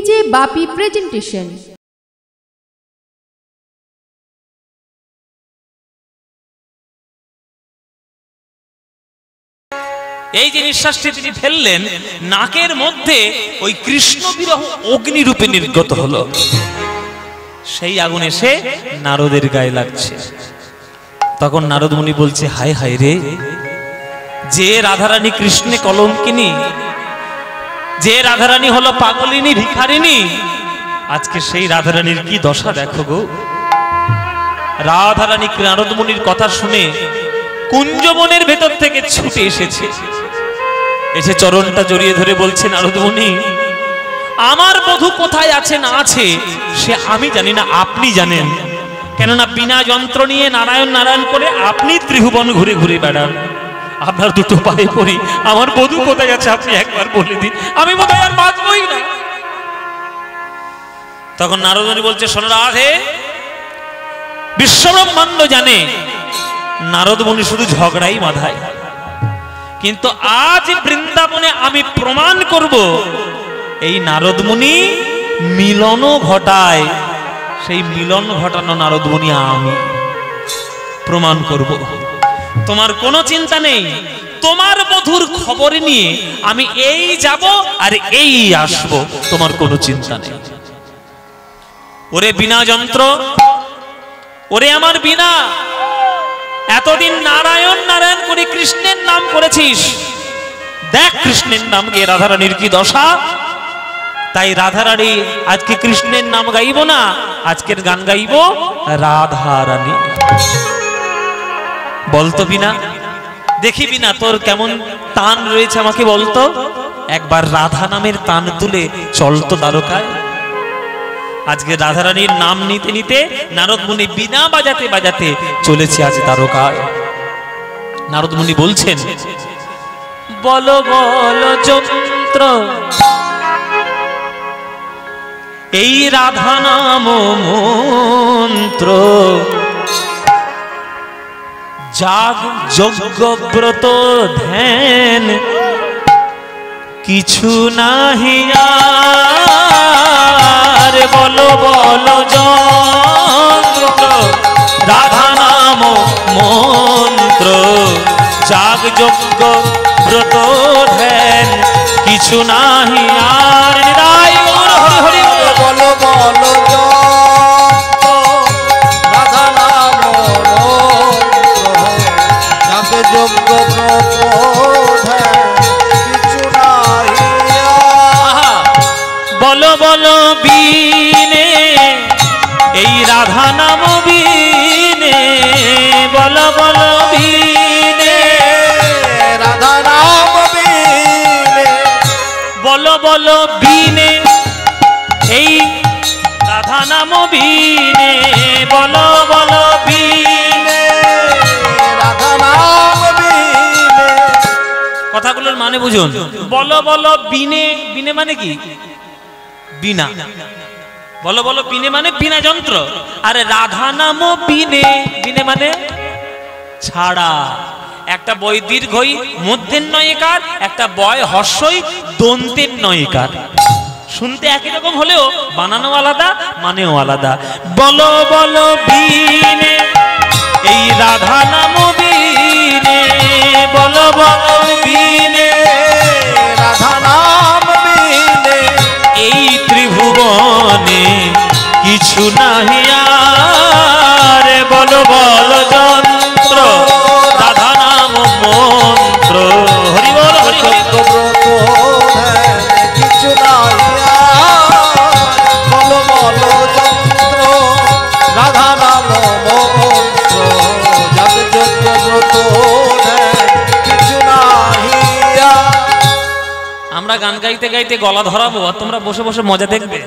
DJ বাপি presentation. এই যে নিঃশ্বাসটি তিনি ফেললেন, নাকের মধ্যে ওই কৃষ্ণ বিরহ অগ্নিরূপে নির্গত হলো। সেই আগুন এসে নারদের গায়ে লাগছে। তখন নারদ মুনি বলছে, হায় হায় রে, যে রাধারানী কৃষ্ণে কলঙ্কিনী, যে রাধারানী হলো পাগলিনী ভিখারিনী, আজকে সেই রাধারানীর কি দশা দেখো গো। রাধারানী নারদ মুনির কথা শুনে কুঞ্জবনের ভেতর থেকে ছুটে এসেছে, এসে চরণটা জড়িয়ে ধরে বলছে, নারদ মুনি, আমার বধূ কোথায় আছে না আছে সে আমি জানি না, আপনি জানেন। কেননা বিনা যন্ত্র নিয়ে নারায়ণ নারায়ণ করে আপনি ত্রিভুবন ঘুরে ঘুরে বেড়ান। আপনার দুটো পায়ে পড়ি, আমার বধূ কোথায় আছে আপনি একবার বলে দিন, আমি বোধহয় আর বাঁচবই না। তখন নারদ মুনি বলছে, শোনো রাধে, বিশ্বব্রহ্মাণ্ড জানে নারদ মুনি শুধু ঝগড়াই বাঁধায়, কিন্তু আজ বৃন্দাবনে আমি প্রমাণ করব এই নারদ মুনি মিলনও ঘটায়। সেই মিলন ঘটানো নারদ মুনি আমি প্রমাণ করব। তোমার কোনো চিন্তা নেই, তোমার বধূর খবর নিয়ে আমি এই যাব আর এই আসব, তোমার কোনো চিন্তা নেই। ওরে বিনা যন্ত্র, ওরে আমার বিনা, এতদিন নারায়ণ নারায়ণ করে কৃষ্ণের নাম করেছিস, দেখ কৃষ্ণের নাম গিয়ে রাধারানীর কি দশা। তাই রাধারানী আজকে কৃষ্ণের নাম গাইব না, আজকের গান গাইব রাধারানী। বলতো বিনা, দেখি বিনা তোর কেমন টান রয়েছে, আমাকে বলতো একবার রাধা নামের টান তুলে চলতো দ্বারকায়। আজকে রাধারানীর নাম নিতে নিতে নারদ মুনি বিনা বাজাতে বাজাতে চলেছে আজ দ্বারকায়। নারদ মুনি বলছেন, বলো বলো যন্ত্র এই রাধা নাম মন্ত্র, যাগ যজ্ঞ ব্রত ধ্যান কিছু নাহি আর। বলো বলো যন্ত্র রাধা নাম মন্ত্র, যাগ যজ্ঞ ব্রত ধ্যান কিছু নাহি আর। নিতাই গৌর হরি হরি। বলো বলো যন্ত্র রাধা নাম মন্ত্র, যাগ যজ্ঞ ব্রত ধ্যান কিছু নাহি আর। বলো বলো বিনে এই রাধা নাম বিনে, বলো বলো বিনে রাধা নাম বিনে, বলো বলো বিনে এই রাধা নাম বিনে, বলো বলো বিনে রাধা নাম বিনে। কথাগুলোর মানে বুঝুন। বলো বলো বিনে, বিনে মানে কি? বিনা। বলো বলো বিনে মানে বিনা যন্ত্র। আরে রাধা নাম বিনে, বিনে মানে ছাড়া। একটা বই দীর্ঘই মধ্যের নয়কার, একটা বয় হর্ষই দন্তের নয়কার। শুনতে একই রকম হলেও বানানো আলাদা, মানেও আলাদা। বলো বলো বিনে এই রাধা নাম বিনে, বলো বলো বিনে রাধা নাম বিনে, এই ত্রিভুবনে কিছু নাহি আর। বলো বলো যন্ত্র রাধা নাম মন্ত্র, হরি বল হরি হরি। ব্রত ধ্যান কিছু নাহি আর। বলো বলো যন্ত্র রাধা নাম মন্ত্র, যাগ যজ্ঞ ব্রত ধ্যান কিছু নাহি আর। আমরা গান গাইতে গাইতে গলা ধরাবো আর তোমরা বসে বসে মজা দেখবে,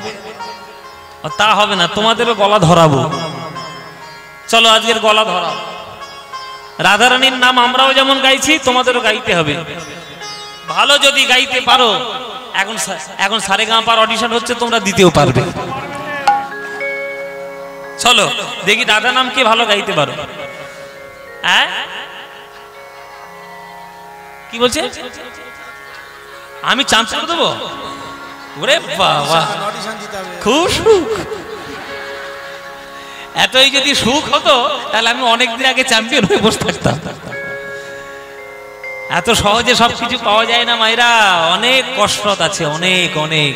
তা হবে না, তোমাদেরও গলা ধরাবো। চলো আজকের গলা ধরাও। রাধারানীর নাম আমরাও যেমন গাইছি তোমাদেরও গাইতে হবে। ভালো যদি গাইতে পারো, এখন সারেগামাপার অডিশন হচ্ছে, তোমরা দিতেও পারবে। চলো দেখি রাধা নাম কে ভালো গাইতে পারো। হ্যাঁ কি বলছে? আমি চান্স করে দেবো? ওরে বাবা, খুব সুখ। এতই যদি সুখ হতো তাহলে আমি অনেকদিন আগে চ্যাম্পিয়ন হয়ে বসে থাকতাম। এত সহজে সবকিছু পাওয়া যায় না মায়েরা, অনেক কষ্ট আছে, অনেক অনেক।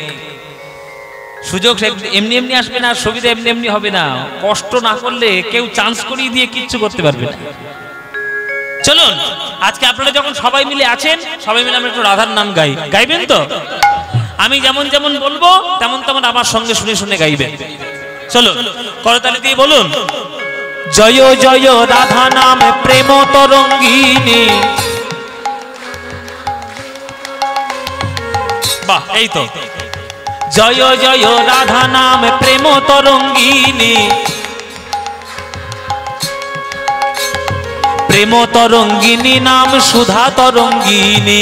সুযোগ এমনি এমনি আসবে না, সুবিধা এমনি এমনি হবে না। কষ্ট না করলে কেউ চান্স করিয়ে দিয়ে কিচ্ছু করতে পারবে না। চলুন আজকে আপনারা যখন সবাই মিলে আছেন, সবাই মিলে আমরা একটু রাধার নাম গাই। গাইবেন তো? আমি যেমন যেমন বলবো তেমন তেমন আমার সঙ্গে শুনে শুনে গাইবেন। চলুন করতালি দিয়ে বলুন, জয় জয় রাধা নাম প্রেম তরঙ্গিনী। বাহ, এই তো। জয় জয় রাধা নাম প্রেম তরঙ্গিনী, প্রেম তরঙ্গিনী নাম সুধা তরঙ্গিনী।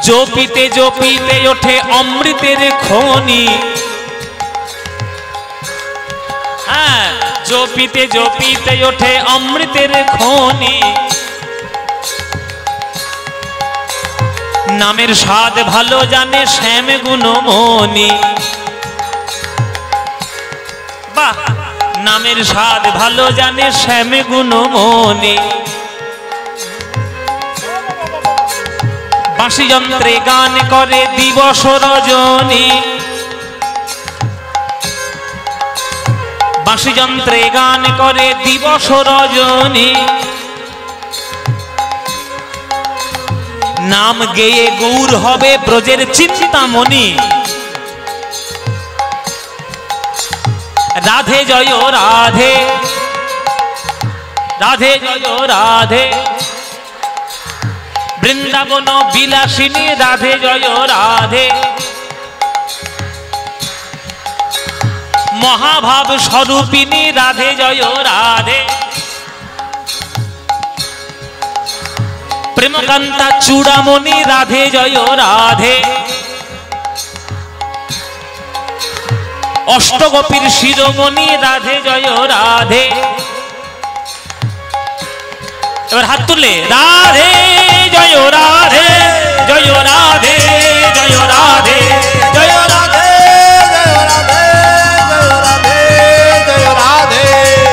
জপিতে জপিতে ওঠে অমৃতের খনি। হ্যাঁ, জপিতে জপিতে ওঠে অমৃতের খনি। নামের স্বাদ ভালো জানে শ্যাম গুণমণি। বাহ, নামের স্বাদ ভালো জানে শ্যাম গুণমণি। বাঁশি যন্ত্রে গান করে দিবস রজনী। বাঁশি যন্ত্রে গান করে দিবস রজনী। নাম গেয়ে গৌর হবে ব্রজের চিন্তামণি। রাধে জয় রাধে, রাধে জয় রাধে, বৃন্দাবন বিলাসিনী রাধে জয় রাধে। মহাভাব স্বরূপিনী রাধে জয় রাধে। প্রেমকান্তা চূড়ামণি রাধে জয় রাধে। অষ্টগোপীর শিরোমণি রাধে জয় রাধে। এবার হাত তুলে রাধে জয় রাধে, জয় রাধে, জয় রাধে, জয় রাধে, জয় রাধে,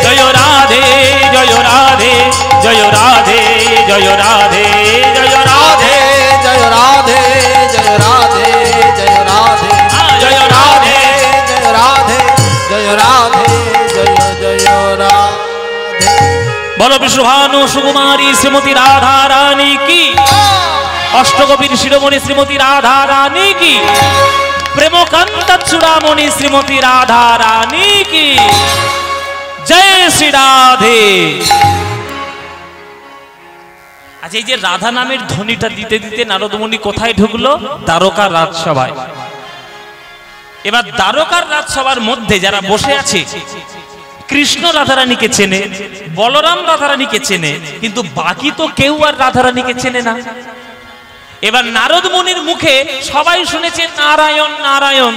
জয় রাধে, জয় রাধে, জয় রাধে, জয় রাধে, জয় রাধে, জয় রাধে, জয় রাধে, জয় রাধে, জয় রাধে, জয় রাধে, জয় রাধে, জয় জয় রাধে। বলো বিষ্ণুভানু সুকুমারী শ্রীমতী রাধা রানী কি, অষ্টগোপীর শিরোমণি শ্রীমতী রাধা রানী কি, প্রেমকান্তা চূড়ামণি শ্রীমতী রাধা রানী কি। জয় শ্রী রাধে। আচ্ছা, এই যে রাধা নামের ধ্বনিটা দিতে দিতে নারদমুনি কোথায় ঢুকলো? দ্বারকার রাজসভায়। এবার দ্বারকার রাজসভার মধ্যে যারা বসে আছে, কৃষ্ণ রাধারানীকে চেনে, বলরাম রাধারানীকে চেনে, কিন্তু বাকি তো কেউ আর রাধারানীকে চেনে না। এবার নারদ মুনির মুখে সবাই শুনেছে নারায়ণ নারায়ণ।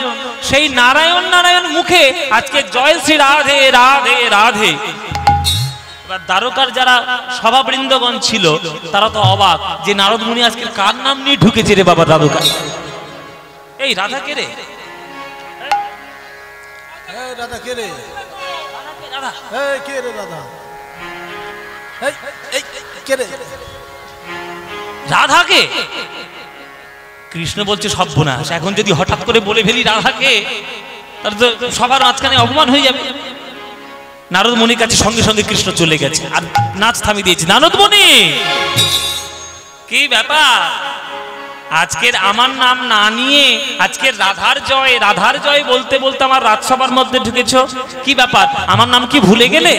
সেই নারায়ণ নারায়ণ মুখে আজকে জয় শ্রী রাধে রাধে রাধে। এবার দ্বারকার যারা সভাবৃন্দগণ ছিল তারা তো অবাক যে নারদ মুনি আজকে কার নাম নিয়ে ঢুকেছে রে বাবা দ্বারকা। এই রাধা কে রে? রাধা কে রে? রাধা কে রে? রাধা কে রে? রাধাকে? কৃষ্ণ বলছে সর্বনাশ, এখন যদি হঠাৎ করে বলে ফেলি রাধাকে তাহলে তো সবার মাঝখানে অপমান হয়ে যাবে। নারদ মুনির কাছে সঙ্গে সঙ্গে কৃষ্ণ চলে গেছে আর নাচ থামিয়ে দিয়েছে। নারদ মুনি, কি ব্যাপার? আজকের আমার নাম না নিয়ে আজকের রাধার জয় রাধার জয় বলতে বলতে আমার রাজসভার মধ্যে ঢুকেছো, কি ব্যাপার? আমার নাম কি ভুলে গেলে?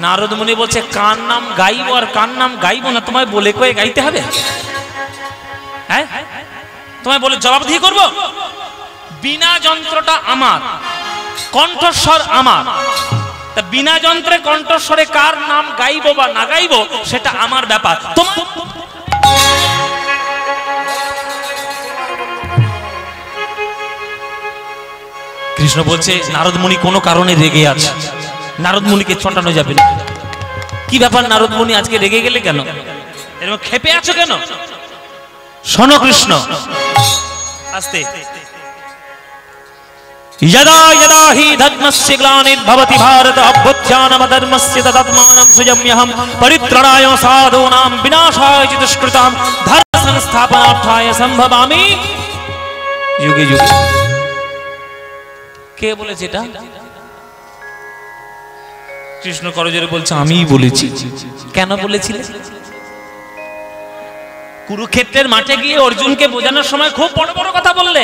নারদ মুনি বলছে কার নাম গাইবো আর কার নাম গাইবো না তোমায় বলে কয়ে গাইতে হবে? হ্যাঁ, তোমায় বলে জবাবদিহি করবো? বিনা যন্ত্রটা আমার, কণ্ঠস্বর আমার, তা বিনা যন্ত্রে কণ্ঠস্বরে কার নাম গাইবো বা না গাইবো সেটা আমার ব্যাপার। কৃষ্ণ বলছে নারদ মুনি কোনো কারণে রেগে আছে, নারদ মুনিকে চটানো যাবে না। কি ব্যাপার নারদ মুনি আজকে রেগে গেলে কেন? এরকম ক্ষেপে আছো কেন? শোনো কৃষ্ণ, আস্তে। यदा यदा हि धर्मस्य ग्लानिर्भवति भारत अभ्युत्थानमधर्मस्य तदात्मानं सृजाम्यहं परित्राणाय साधूनां विनाशाय च दुष्कृतां धर्म संस्थापनार्थाय संभवामि युगे युगे। কে বলেছে এটা? কৃষ্ণ করজোরে বলছে আমিই বলেছি। কেন বলেছিলে? কুরুক্ষেত্রের মাঠে গিয়ে অর্জুনকে বোঝানোর সময় খুব বড় বড় কথা বললে।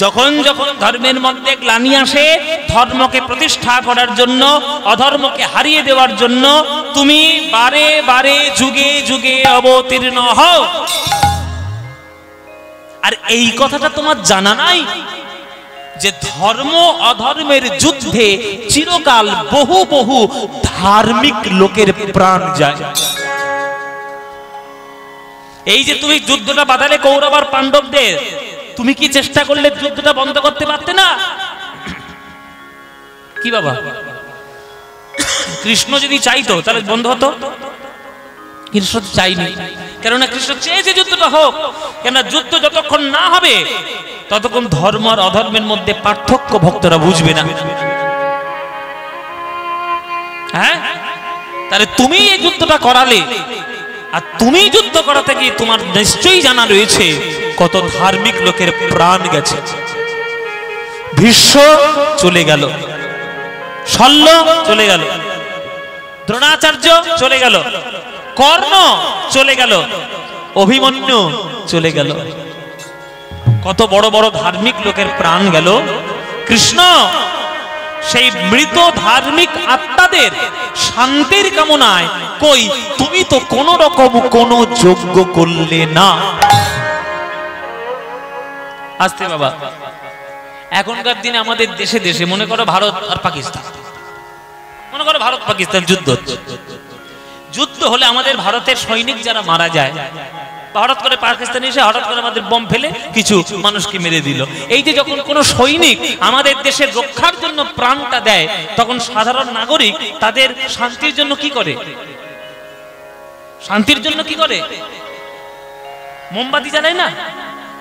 যখন যখন ধর্মের মধ্যে গ্লানি আসে, ধর্মকে প্রতিষ্ঠা করার জন্য, অধর্মকে হারিয়ে দেওয়ার জন্য তুমি বারে বারে যুগে যুগে অবতীর্ণ হও। আর এই কথাটা তোমার জানা নাই যে ধর্ম অধর্মের যুদ্ধে চিরকাল বহু বহু ধার্মিক লোকের প্রাণ যায়। এই যে তুমি যুদ্ধটা বাঁধালে কৌরব আর পাণ্ডবদের, তুমি কি চেষ্টা করলে যুদ্ধটা বন্ধ করতে পারতে না? কি বাবা, কৃষ্ণ যদি চাইতো তাহলে বন্ধ হতো? কৃষ্ণ চাইনি, কেননা কৃষ্ণ চেয়েছে যুদ্ধটা হোক। কেননা যুদ্ধ যতক্ষণ না হবে ততক্ষণ ধর্ম আর অধর্মের মধ্যে পার্থক্য ভক্তরা বুঝবে না। হ্যাঁ, তাহলে তুমি এই যুদ্ধটা করালে, আর তুমি যুদ্ধ করাতে গিয়ে তোমার নিশ্চয়ই জানা রয়েছে কত ধার্মিক লোকের প্রাণ গেছে। ভীষ্ম চলে গেল, শল্য চলে গেল, দ্রোণাচার্য চলে গেল, কর্ণ চলে গেল, অভিমন্যু চলে গেল। কত বড় বড় ধার্মিক লোকের প্রাণ গেল। কৃষ্ণ সেই মৃত ধার্মিক আত্মাদের শান্তির কামনায়, কই তুমি তো কোন রকম কোন যজ্ঞ করলে না। আস্তে বাবা, এখনকার দিনে আমাদের দেশে দেশে মনে করো ভারত আর পাকিস্তান, মনে করো ভারত পাকিস্তান যুদ্ধ, যুদ্ধ হলে আমাদের ভারতের সৈনিক যারা মারা যায়, হঠাৎ করে পাকিস্তান এসে হঠাৎ করে আমাদের বম ফেলে কিছু মানুষকে মেরে দিল। এই যে যখন কোন সৈনিক আমাদের দেশের রক্ষার জন্য প্রাণটা দেয়, তখন সাধারণ নাগরিক তাদের শান্তির জন্য কি করে? শান্তির জন্য কি করে? মোমবাতি জ্বালায় না?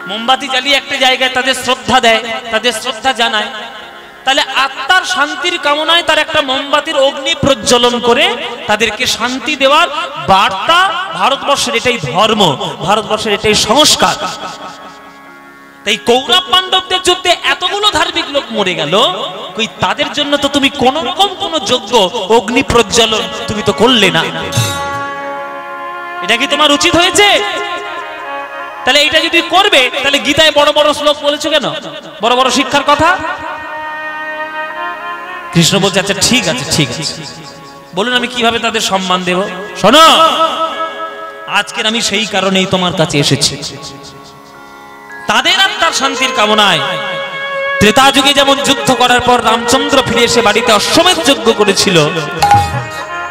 মোমবাতি জ্বালিয়ে একটা জায়গায় তাদের শ্রদ্ধা দেয়, তাদের শ্রদ্ধা জানায়। তাহলে আত্মার শান্তির কামনায় তার একটা মোমবাতির অগ্নি প্রজ্বলন করে তাদেরকে শান্তি দেওয়ার বার্তা। ভারতবর্ষের এটাই ধর্ম, ভারতবর্ষের এটাই সংস্কার। তাই কৌরব পাণ্ডবদের যুদ্ধে এতগুলো ধার্মিক লোক মরে গেল, কই তাদের জন্য তো তুমি কোন রকম কোন যজ্ঞ অগ্নি প্রজ্বলন তুমি তো করলে না। এটা কি তোমার উচিত হয়েছে? তাহলে এটা যদি করবে, তাহলে গীতায় বড় বড় শ্লোক বলেছো কেন? বড় বড় শিক্ষার কথা। কৃষ্ণ বলছে আচ্ছা ঠিক আছে, ঠিক আছে, বলুন আমি কিভাবে তাদের সম্মান দেব। শোনো, আজকের আমি সেই কারণেই তোমার কাছে এসেছি। তাদের আত্মার শান্তির কামনায় ত্রেতা যুগে যেমন যুদ্ধ করার পর রামচন্দ্র ফিরে এসে বাড়িতে অশ্বমেধ যজ্ঞ করেছিল,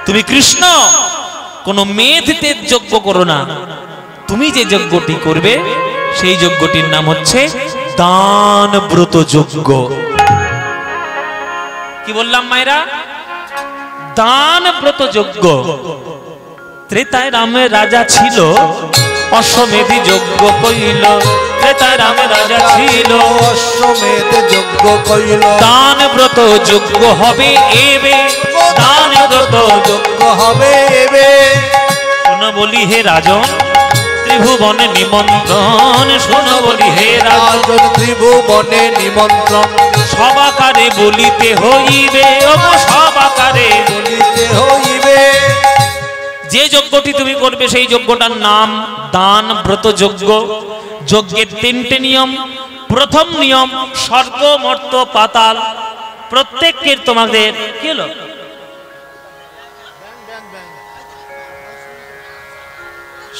তুমি কৃষ্ণ কোন মেধদের যজ্ঞ করো না। তুমি যে যজ্ঞটি করবে সেই যজ্ঞটির নাম হচ্ছে দান ব্রত যজ্ঞ। কি বললাম মায়েরা? দান ব্রত যজ্ঞ। ত্রেতায় রামের রাজা ছিল, অশ্বমেধি যজ্ঞ কইল। ত্রেতায় রামের রাজা ছিল, অশ্বমেধ যজ্ঞ কইল। দান ব্রত যজ্ঞ হবে এবে, দান ব্রত যজ্ঞ হবে এবে। শোনো বলি হে রাজন, ত্রিভুবনে নিমন্ত্রণ। শোনো বলি হে রাজন, ত্রিভুবনে নিমন্ত্রণ। সবাকারে বলিতে হইবে, সবাকারে বলিতে হইবে। যে যজ্ঞটি তুমি করবে সেই যজ্ঞটার নাম দান ব্রত যজ্ঞ। যজ্ঞের তিনটে নিয়ম। প্রথম নিয়ম, স্বর্গ মর্ত পাতাল প্রত্যেকের তোমাদের কি হলো?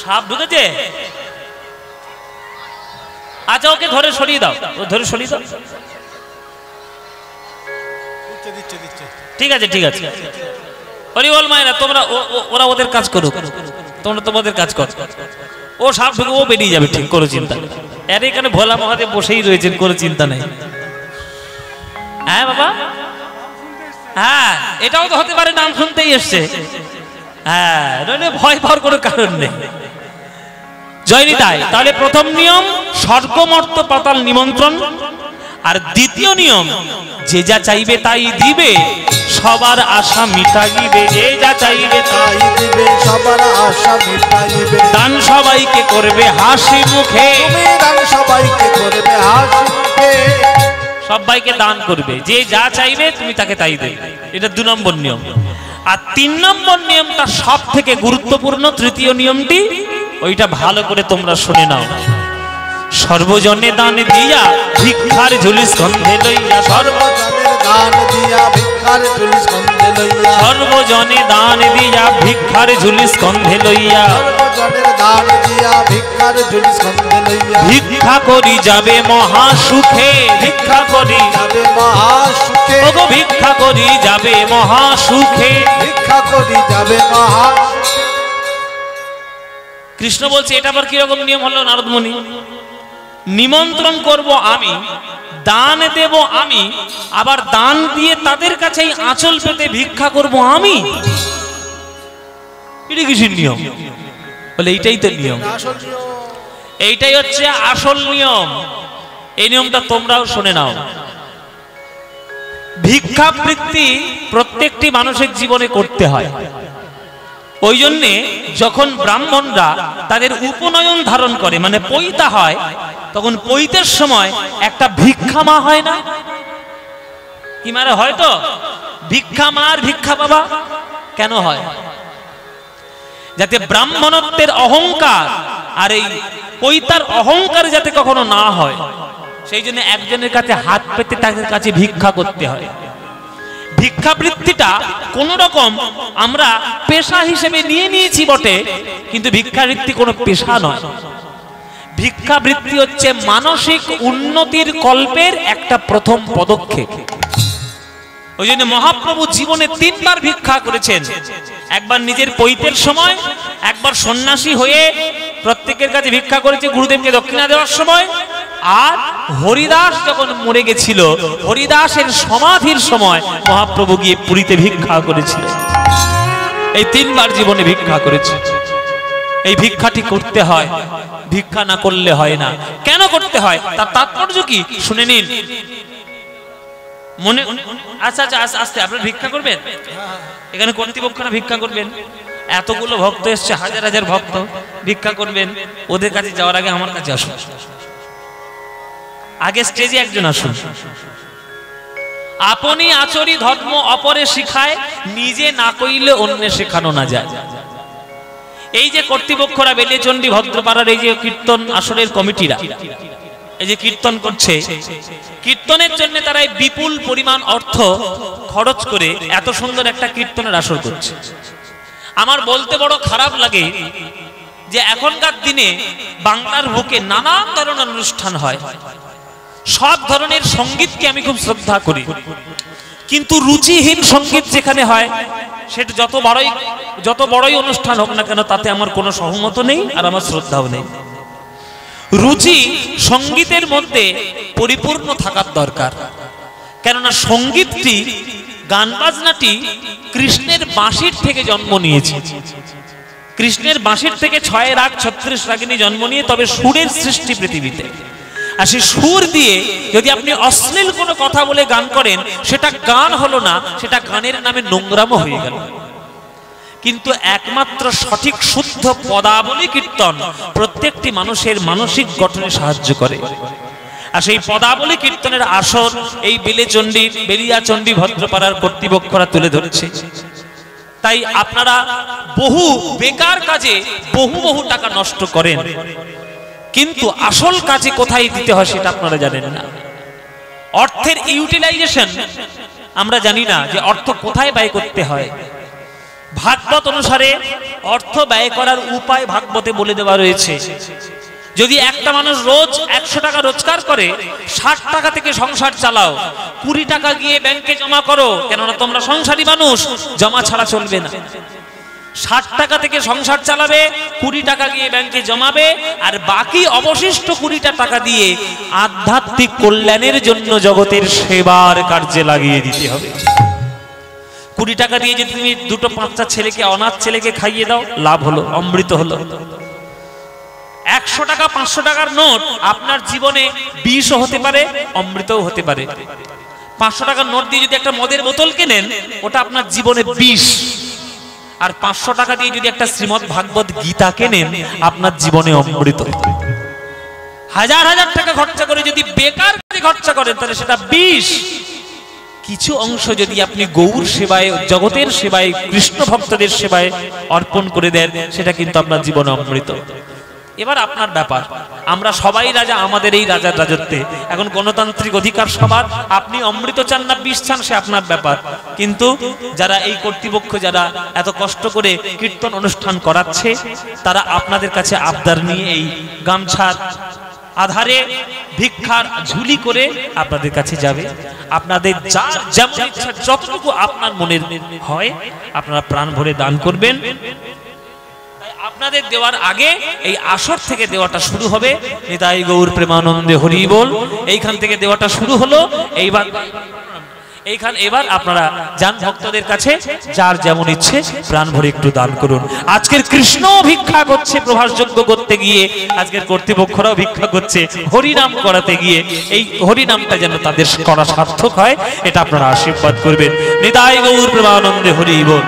সাপ ঢুকেছে? আচ্ছা ওকে ধরে সরিয়ে দাও, ও ধরে সরিয়ে দাও। ঠিক আছে, ঠিক আছে। হরি বল মায়েরা, তোমরা ওরা ওদের কাজ করুক, তোমরা তোমাদের কাজ কর। ও সাপ ঢুকে ও বেরিয়ে যাবে, ঠিক করো চিন্তা। এর এখানে ভোলা মহাদেব বসেই রয়েছেন, কোনো চিন্তা নেই। হ্যাঁ বাবা, হ্যাঁ এটাও তো হতে পারে, নাম শুনতেই এসছে। হ্যাঁ, নইলে ভয় পাওয়ার কোনো কারণ নেই। জয়নিতাই। তাহলে প্রথম নিয়ম স্বর্গ মর্ত পাতাল নিমন্ত্রণ, আর দ্বিতীয় নিয়ম যে যা চাইবে তাই দিবে, সবার আশা মিটাইবে। যে যা চাইবে তাই দিবে, সবার আশা মিটাইবে। দান সবাইকে করবে হাসি মুখে, তুমি দান সবাইকে করবে হাসি মুখে। সবাইকে দান করবে, যে যা চাইবে তুমি তাকে তাই দেবে। এটা 2 নম্বর নিয়ম। আর 3 নম্বর নিয়মটা সব থেকে গুরুত্বপূর্ণ, তৃতীয় নিয়মটি ওইটা ভালো করে তোমরা শুনে নাও। সর্বজনে দান দিয়া ভিক্ষার ঝুলি স্কন্ধে লইয়া, সর্বজনের দান দিয়া ভিক্ষার ঝুলি স্কন্ধে লইয়া, সর্বজনে দান দিয়া ভিক্ষার ঝুলি স্কন্ধে লইয়া, সর্বজনের দান দিয়া ভিক্ষার ঝুলি স্কন্ধে লইয়া, ভিক্ষা করি যাবে মহা সুখে, ভিক্ষা করি যাবে মহা সুখে। ওগো ভিক্ষা করি যাবে মহা সুখে, ভিক্ষা করি যাবে মহা। কৃষ্ণ বলছে এটা আবার কিরকম নিয়ম হলো নারদ মুনি? নিমন্ত্রণ করব আমি, দান দেব আমি, আবার দান দিয়ে তাদের কাছেই আঁচল পেতে ভিক্ষা করব আমি। এটা কিসের নিয়ম? বলে এইটাই তো নিয়ম, এইটাই হচ্ছে আসল নিয়ম। এই নিয়মটা তোমরাও শুনে নাও। ভিক্ষাবৃত্তি প্রত্যেকটি মানুষের জীবনে করতে হয়। ওই জন্যে যখন ব্রাহ্মণরা তাদের উপনয়ন ধারণ করে, মানে পৈতা হয়, তখন পৈতের সময় একটা ভিক্ষা মা হয় না? কি মানে হয় তো? ভিক্ষা মা আর ভিক্ষা বাবা কেন হয়? যাতে ব্রাহ্মণত্বের অহংকার আর এই পৈতার অহংকার যাতে কখনো না হয়, সেই জন্য একজনের কাছে হাত পেতে তাদের কাছে ভিক্ষা করতে হয়। ভিক্ষাবৃত্তিটা কোন রকম আমরা পেশা হিসেবে নিয়ে নিয়েছি বটে, কিন্তু ভিক্ষাবৃত্তি কোনো পেশা নয়। ভিক্ষাবৃত্তি হচ্ছে মানসিক উন্নতির কল্পের একটা প্রথম পদক্ষেপ। ওই জন্য মহাপ্রভু জীবনে 3 বার ভিক্ষা করেছেন। একবার নিজের পৈতের সময়, একবার সন্ন্যাসী হয়ে প্রত্যেকের কাছে ভিক্ষা করেছে গুরুদেবকে দক্ষিণা দেওয়ার সময়, আর হরিদাস যখন মরে গেছিল, হরিদাসের সমাধির সময় মহাপ্রভু গিয়ে পুরীতে ভিক্ষা করেছিলেন। এই 3 বার জীবনে ভিক্ষা করেছে। এই ভিক্ষাটি করতে হয়, ভিক্ষা না করলে হয় না। কেন করতে হয় তার তাৎপর্য কি শুনে নিন। মনে আচ্ছা আচ্ছা আস্তে, আপনারা ভিক্ষা করবেন? এখানে কর্তৃপক্ষরা ভিক্ষা করবেন। এতগুলো ভক্ত এসছে, হাজার হাজার ভক্ত, ভিক্ষা করবেন। ওদের কাছে যাওয়ার আগে আমার কাছে আসুন, আগে স্টেজে একজন আসুন। আপনি আচরি ধর্ম অপরে শিখায়, নিজে না কইলে অন্যে শেখানো না যায়। এই যে কর্তৃপক্ষরা, বেলেচণ্ডী ভদ্রপাড়ার এই যে কীর্তন আসরের কমিটিরা এই যে কীর্তন করছে, কীর্তনের জন্য তারা বিপুল পরিমাণ অর্থ খরচ করে এত সুন্দর একটা কীর্তনের আসর করছে। আমার বলতে বড় খারাপ লাগে যে এখনকার দিনে বাংলার বুকে নানা ধরনের অনুষ্ঠান হয়। সব ধরনের সঙ্গীতকে আমি খুব শ্রদ্ধা করি, কিন্তু রুচিহীন সঙ্গীত যেখানে হয়, সেটা যত বড়ই অনুষ্ঠান হোক না কেন, তাতে আমার কোনো সহমত নেই আর আমার শ্রদ্ধাও নেই। রুচি সঙ্গীতের মধ্যে পরিপূর্ণ থাকার দরকার। কেননা সঙ্গীতটি, গান বাজনাটি কৃষ্ণের বাঁশির থেকে জন্ম নিয়েছে। কৃষ্ণের বাঁশির থেকে 6 রাগ 36 রাগিনী জন্ম নিয়ে তবে সুরের সৃষ্টি পৃথিবীতে। আর সেই সুর দিয়ে যদি আপনি অশ্লীল কোনো কথা বলে গান করেন, সেটা গান হলো না, সেটা গানের নামে নোংরামো হয়ে গেল। কিন্তু একমাত্র সঠিক শুদ্ধ পদাবলী কীর্তন প্রত্যেকটি মানুষের মানসিক গঠনে সাহায্য করে। আর সেই পদাবলী কীর্তনের আসর এই বেলেচণ্ডী, বেলিয়াচণ্ডী ভদ্রপাড়ার কর্তৃপক্ষরা তুলে ধরেছে। তাই আপনারা বহু বেকার কাজে বহু টাকা নষ্ট করেন, কিন্তু আসল কাজে কোথায় দিতে হয় সেটা আপনারা জানেন না। অর্থের ইউটিলাইজেশন আমরা জানি না, যে অর্থ কোথায় ব্যয় করতে হয়। ভাগবত অনুসারে অর্থ ব্যয় করার উপায় ভাগবতে বলে দেওয়া রয়েছে। যদি একটা মানুষ রোজ 100 টাকা রোজগার করে, 60 টাকা থেকে সংসার চালাও, 20 টাকা গিয়ে ব্যাংকে জমা করো, কেননা তোমরা সংসারী মানুষ, জমা ছাড়া চলবে না। 60 টাকা থেকে সংসার চালাবে, 20 টাকা গিয়ে ব্যাংকে জমাবে, আর বাকি অবশিষ্ট 20টা টাকা দিয়ে আধ্যাত্মিক কল্যাণের জন্য জগতের সেবার কার্যে লাগিয়ে দিতে হবে। 20 টাকা দিয়ে যদি তুমি 2টো 5টা ছেলেকে, অনাথ ছেলেকে খাইয়ে দাও, লাভ হলো, অমৃত হলো। 100 টাকা 500 টাকার নোট আপনার জীবনে বিষও হতে পারে, অমৃতও হতে পারে। 500 টাকার নোট দিয়ে যদি একটা মদের বোতল কেনেন, ওটা আপনার জীবনে বিষ। আর 500 টাকা দিয়ে যদি একটা শ্রীমদ্ ভাগবত গীতা কেনেন, আপনার জীবনে অমৃত। হাজার হাজার টাকা খরচা করে যদি বেকার খরচা করেন, তাহলে সেটা বিষ। কিছু অংশ যদি আপনি গৌর সেবায়, জগতের সেবায়, কৃষ্ণ ভক্তদের সেবায় অর্পণ করে দেন, সেটা কিন্তু আপনার জীবনে অমৃত। এবার আপনার ব্যাপার, আমরা সবাই রাজা, আমাদের এই রাজার রাজত্বে। এখন গণতান্ত্রিক অধিকার সবার, আপনি অমৃত চান না বিষ চান, সে আপনার ব্যাপার। কিন্তু যারা এই কর্তৃপক্ষ, যারা এত কষ্ট করে কীর্তন অনুষ্ঠান করাচ্ছে, তারা আপনাদের কাছে আবদার নিয়ে এই গামছার আধারে ভিক্ষার ঝুলি করে আপনাদের কাছে যাবে। আপনাদের যার যেমন ইচ্ছা, যতটুকু আপনার মনের হয় আপনারা প্রাণ ভরে দান করবেন। আপনাদের দেওয়ার আগে এই আসর থেকে দেওয়াটা শুরু হবে। নিতাই গৌর প্রেমানন্দে হরি বল। এইখান থেকে দেওয়াটা শুরু হলো। এবার আপনারা যান ভক্তদের কাছে, যার যেমন ইচ্ছে প্রাণ ভরে একটু দান করুন। আজকের কৃষ্ণ ভিক্ষা করছে প্রভাসযোগ্য করতে গিয়ে, আজকের কর্তৃপক্ষরাও ভিক্ষা করছে হরিনাম করাতে গিয়ে। এই হরিনামটা যেন তাদের করা সার্থক হয়, এটা আপনারা আশীর্বাদ করবেন। নিতাই গৌর প্রেমানন্দে হরি বল।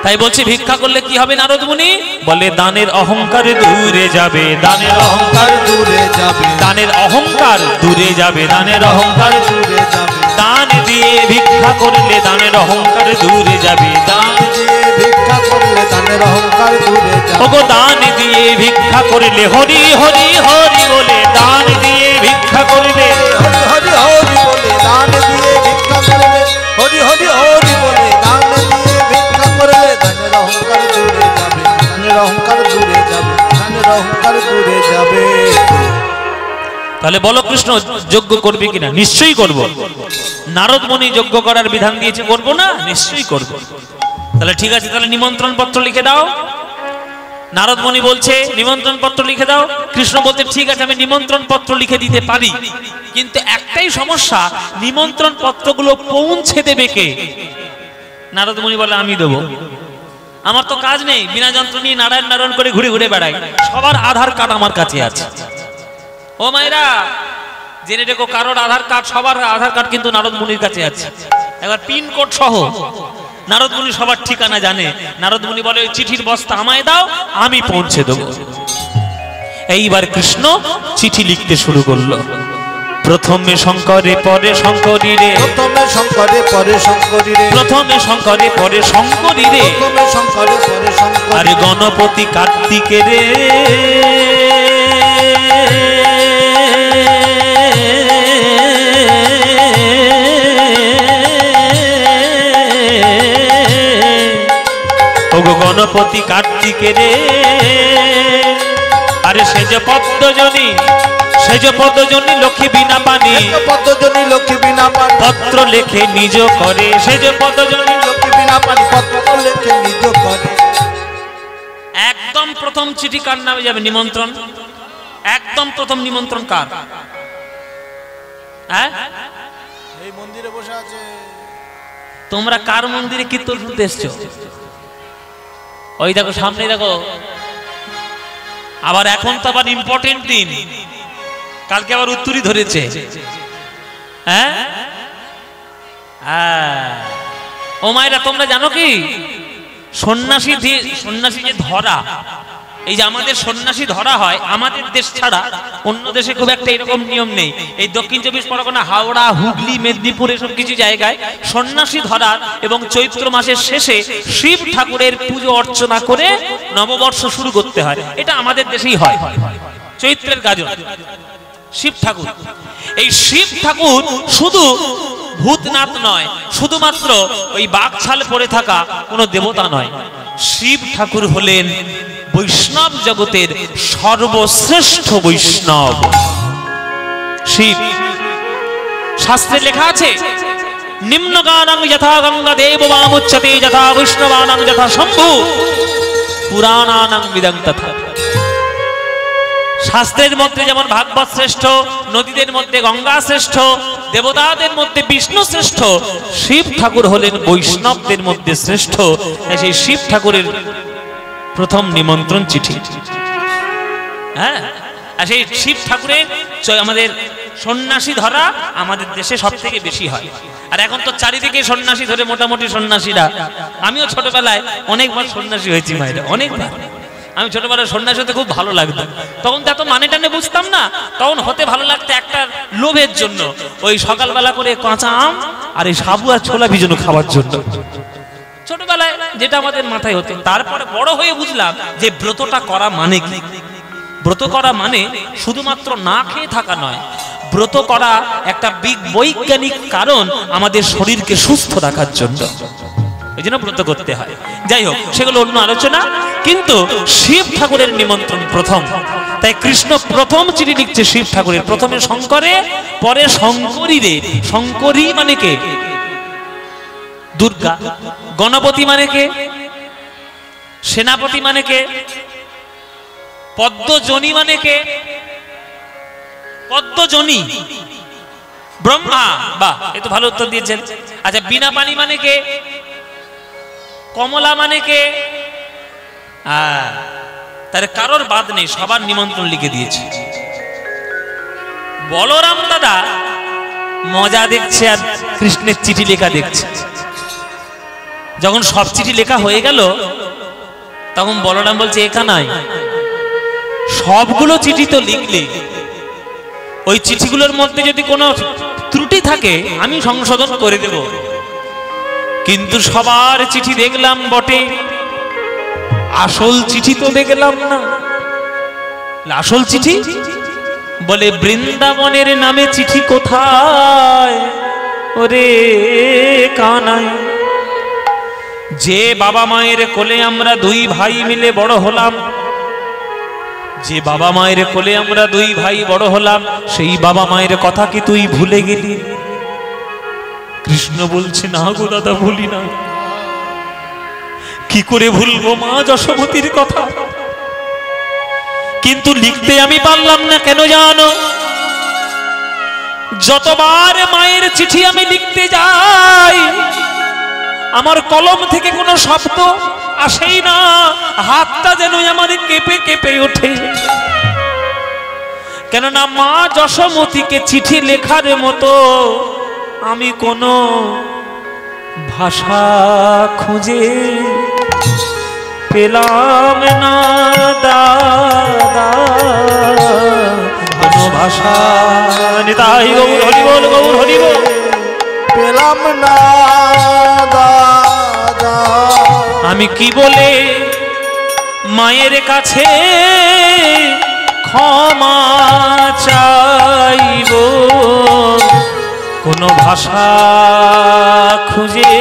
তাই বলছে ভিক্ষা করলে কি হবে নারদ মুনি বলে, দানের অহংকার দূরে যাবে, দানের অহংকার দূরে যাবে, দানের অহংকার দূরে যাবে, দানের অহংকার দূরে যাবে, দান দিয়ে ভিক্ষা করলে দানের অহংকার দূরে যাবে, দান দিয়ে ভিক্ষা করলে দানের অহংকার দূরে যাবে। ওগো দান দিয়ে ভিক্ষা করলে, হরি হরি হরি বলে দান দিয়ে ভিক্ষা করলে, হরি হরি হরি বলে দান দিয়ে ভিক্ষা করলে, হরি হরি হরি বলে দান দিয়ে ভিক্ষা করলে দানের অহংকার দূরে যাবে, দানের অহংকার দূরে যাবে, দানের অহংকার দূরে যাবে। তাহলে বলো কৃষ্ণ যজ্ঞ করবে কিনা? নিশ্চয়ই করব। নারদ মুনি যজ্ঞ করার বিধান দিয়েছে, করব না? নিশ্চয়ই করব। তাহলে ঠিক আছে, তাহলে নিমন্ত্রণ পত্র লিখে দাও। নারদ মুনি বলছে নিমন্ত্রণ পত্র লিখে দাও। কৃষ্ণ বলতে ঠিক আছে, আমি নিমন্ত্রণ পত্র লিখে দিতে পারি, কিন্তু একটাই সমস্যা, নিমন্ত্রণ পত্রগুলো পৌঁছে দেবে কে? নারদ মুনি বলে আমি দেবো। আমার তো কাজ নেই, বিনা যন্ত্র নিয়ে নারায়ণ নারায়ণ করে ঘুরে ঘুরে বেড়াই। সবার আধার কার্ড আমার কাছে আছে। ও মায়েরা জেনে রেখো, কারোর আধার কার্ড, সবার আধার কার্ড কিন্তু নারদ মুনির কাছে আছে, একবার পিনকোড সহ। নারদ মুনি সবার ঠিকানা জানে। নারদ মুনি বলে ওই চিঠির বস্তা আমায় দাও, আমি পৌঁছে দেবো। এইবার কৃষ্ণ চিঠি লিখতে শুরু করলো। প্রথমে শঙ্করে পরে শঙ্করী রে, প্রথমে শঙ্করে পরে শঙ্করী রে, প্রথমে শঙ্করে পরে শঙ্করী রে, প্রথমে শঙ্করে পরে শঙ্করী, আরে গণপতি কার্তিকে রে, ওগো গণপতি কার্তিকে রে, আরে সেজ পদ্মজনী, সেজ পদ্মজনী লক্ষ্মী বিনা পানি, পদ্মজনী লক্ষ্মী বিনা পানি, পত্র লেখে নিজ করে, সেজ পদ্মজনী লক্ষ্মী বিনা পানি, পত্র লেখে নিজ করে। একদম প্রথম চিঠি কার নামে যাবে? নিমন্ত্রণ। একদম প্রথম নিমন্ত্রণ কার? হ্যাঁ, এই মন্দিরে বসে আছে। তোমরা কার মন্দিরে কীর্তন শুনতে এসছো? ওই দেখো সামনে দেখো। আবার এখন তো আবার ইম্পর্টেন্ট দিন, কালকে আবার উত্তরই ধরেছে। হ্যাঁ, ও মায়েরা তোমরা জানো কি, সন্ন্যাসী যে ধরা, এই যে আমাদের সন্ন্যাসী ধরা হয়, আমাদের দেশ ছাড়া অন্য দেশে খুব একটা এরকম নিয়ম নেই। এই দক্ষিণ 24 পরগনা, হাওড়া, হুগলি, মেদিনীপুর এসব কিছু জায়গায় সন্ন্যাসী ধরার এবং চৈত্র মাসের শেষে শিব ঠাকুরের পুজো অর্চনা করে নববর্ষ শুরু করতে হয়। এটা আমাদের দেশেই হয়, চৈত্রের গাজন। শিব ঠাকুর, এই শিব ঠাকুর শুধু ভূতনাথ নয়, শুধুমাত্র ওই বাঘছাল পরে থাকা কোনো দেবতা নয়। শিব ঠাকুর হলেন বৈষ্ণব জগতের সর্বশ্রেষ্ঠ বৈষ্ণব। শিব শাস্ত্রে লেখা আছে, নিম্নগানং যথা গঙ্গা দেববামুচ্যতে যথা বৈষ্ণবানং যথা শম্ভু পুরাণানাং বিদং তথা। শাস্ত্রের মধ্যে যেমন ভাগবত শ্রেষ্ঠ, নদীদের মধ্যে গঙ্গা শ্রেষ্ঠ, দেবতাদের মধ্যে বিষ্ণু শ্রেষ্ঠ, শিব ঠাকুর হলেন বৈষ্ণবদের মধ্যে শ্রেষ্ঠ। সেই শিব ঠাকুরের প্রথম নিমন্ত্রণ চিঠি। হ্যাঁ, আর সেই শিব ঠাকুরের আমাদের সন্ন্যাসী ধরা আমাদের দেশে সব থেকে বেশি হয়। আর এখন তো চারিদিকে সন্ন্যাসী ধরে, মোটামুটি সন্ন্যাসীরা। আমিও ছোটবেলায় অনেকবার সন্ন্যাসী হয়েছি মায়েরা, অনেকবার। আমি ছোটবেলায় সন্ন্যাসী হতে খুব ভালো লাগতো, তখন তো এত মানে টানে বুঝতাম না, তখন হতে ভালো লাগতো একটা লোভের জন্য, ওই সকালবেলা করে কাঁচা আম আর এই সাবু আর ছোলা ভিজানো খাওয়ার জন্য, ছোটবেলায় যেটা আমাদের মাথায় হতো। তারপরে বড় হয়ে বুঝলাম যে ব্রতটা করা মানে কি। ব্রত করা মানে শুধুমাত্র না খেয়ে থাকা নয়, ব্রত করা একটা বৈজ্ঞানিক কারণ আমাদের শরীরকে সুস্থ রাখার জন্য, এই জন্য ব্রত করতে হয়। যাই হোক, সেগুলো অন্য আলোচনা। কিন্তু শিব ঠাকুরের নিমন্ত্রণ প্রথম, তাই কৃষ্ণ প্রথম চিঠি লিখছে শিব ঠাকুরের, প্রথমে শঙ্করে, পরে শঙ্করীরে। শঙ্করী মানে কে? দুর্গা। গণপতি মানে কে? সেনাপতি মানে কে? পদ্মজনী মানে কে? পদ্মজনী ব্রহ্মা। বাহ, এ তো ভালো উত্তর দিয়েছেন। আচ্ছা, বিনা পানি মানে কে? কমলা মানে কে? তার কারোর বাদ নেই, সবার নিমন্ত্রণ লিখে দিয়েছে। বলরাম দাদা মজা দেখছে আর কৃষ্ণের চিঠি লেখা দেখছে। যখন সব চিঠি লেখা হয়ে গেল, তখন বলরাম বলছে, একা নাই, সবগুলো চিঠি তো লিখলে, ওই চিঠিগুলোর মধ্যে যদি কোনো ত্রুটি থাকে আমি সংশোধন করে দেব, কিন্তু সবার চিঠি দেখলাম বটে, আসল চিঠি তো দেখলাম না। আসল চিঠি বলে, বৃন্দাবনের নামে চিঠি কোথায় ওরে কানাই, যে বাবা মায়ের কোলে আমরা দুই ভাই মিলে বড় হলাম, যে বাবা মায়ের কোলে আমরা দুই ভাই বড় হলাম, সেই বাবা মায়ের কথা কি তুই ভুলে গেলি? কৃষ্ণ বলছে, না গো দাদা, ভুলি না। কি করে ভুলবো মা যশোমতীর কথা? কিন্তু লিখতে আমি পারলাম না, কেন জানো? যতবার মায়ের চিঠি আমি লিখতে যাই, আমার কলম থেকে কোনো শব্দ আসেই না, হাতটা যেন আমার কেঁপে কেঁপে ওঠে। কেননা মা যশোমতীকে চিঠি লেখার মতো আমি কোনো ভাষা খুঁজে পেলাম না দাদা, কোনো ভাষা। নিতাই গৌর হরি বল, গৌর হরি বল। পেলাম না দাদা, আমি কি বলে মায়ের কাছে ক্ষমা চাইব, কোনো ভাষা খুঁজে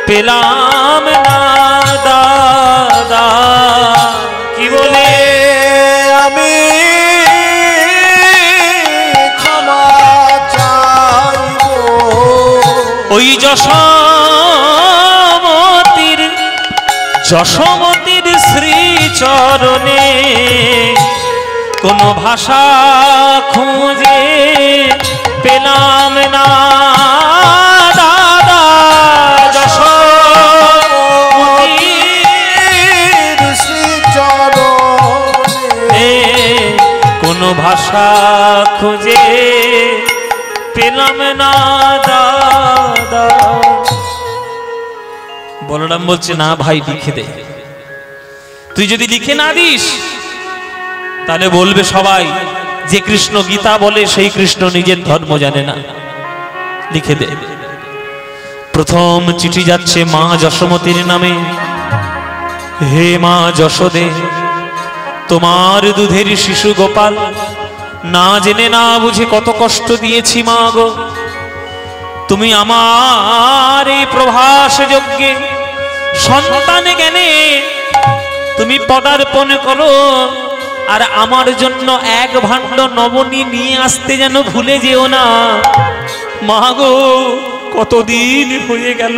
পেলাম না দাদা। কি বলে আমি ক্ষমা চাইব, ওই যশোমতীর শ্রীচরণে কোনো ভাষা খুঁজে পেলাম না দাদা। যশোমতীর শ্রীচরণে কোনো ভাষা খুঁজে পেলাম না দাদা। বলরাম বলছে, না ভাই, লিখে দে। তুই যদি লিখে না দিস তাহলে বলবে সবাই যে কৃষ্ণ গীতা বলে সেই কৃষ্ণ নিজের ধর্ম জানে না। লিখে দে। প্রথম চিঠি যাচ্ছে মা যশোমতীর নামে। হে মা যশোদে, তোমার দুধের শিশু গোপাল না জেনে না বুঝে কত কষ্ট দিয়েছি মা গো। তুমি আমার এই প্রভাস যজ্ঞে সন্তান জ্ঞানে তুমি পদার্পণ করো, আর আমার জন্য এক ভাণ্ড নবনী নিয়ে আসতে যেন ভুলে যেও না মা গো। কতদিন হয়ে গেল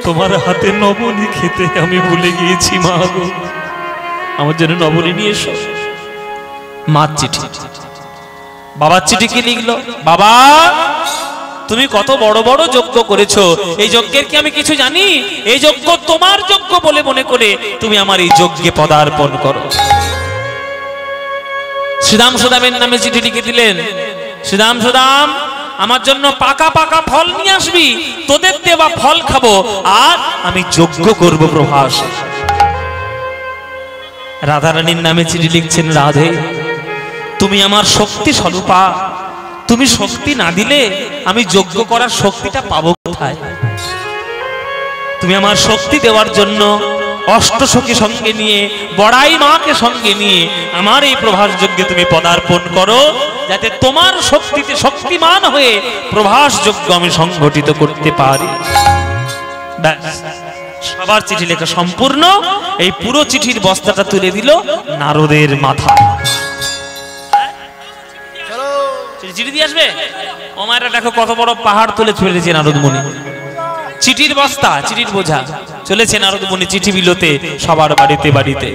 তোমার হাতে নবনী খেতে, আমি ভুলে গিয়েছি মা গো, আমার জন্য নবনী নিয়ে এসো। মার চিঠি, বাবার চিঠি কি লিখলো? বাবা, তুমি কত বড় বড় যজ্ঞ করেছো, এই যজ্ঞের কি আমি কিছু জানি? এই যজ্ঞ তোমার যজ্ঞ বলে মনে করে তুমি আমার এই যজ্ঞে পদার্পণ করো। শ্রীদাম সুদামের নামে চিঠি লিখে দিলেন, শ্রীদাম সুদাম আমার জন্য পাকা পাকা ফল নিয়ে আসবি, তোদের দেওয়া ফল খাবো আর আমি যজ্ঞ করব প্রভাস। রাধারানীর নামে চিঠি লিখছেন, রাধে তুমি আমার শক্তি স্বরূপা, তুমি শক্তি না দিলে আমি যজ্ঞ করার শক্তিটা পাবো কোথায়? তুমি আমার শক্তি দেওয়ার জন্য অষ্টসখী সঙ্গে নিয়ে, বড়াই মাকে সঙ্গে নিয়ে আমার এই প্রভাস যজ্ঞে তুমি পদার্পণ করো, যাতে তোমার শক্তিতে শক্তিমান হয়ে প্রভাস যজ্ঞ আমি সংগঠিত করতে পারি। সবার চিঠি লেখা সম্পূর্ণ। এই পুরো চিঠির বস্তাটা তুলে দিল নারদের মাথায়। চিঠি দিয়ে আসবে। ও মায়েরা দেখো কত বড় পাহাড় তুলে ফেলেছে নারদ মুনি। চিঠির বস্তা, চিঠির বোঝা চলেছে নারদ মুনি চিঠি বিলোতে সবার বাড়িতে বাড়িতে।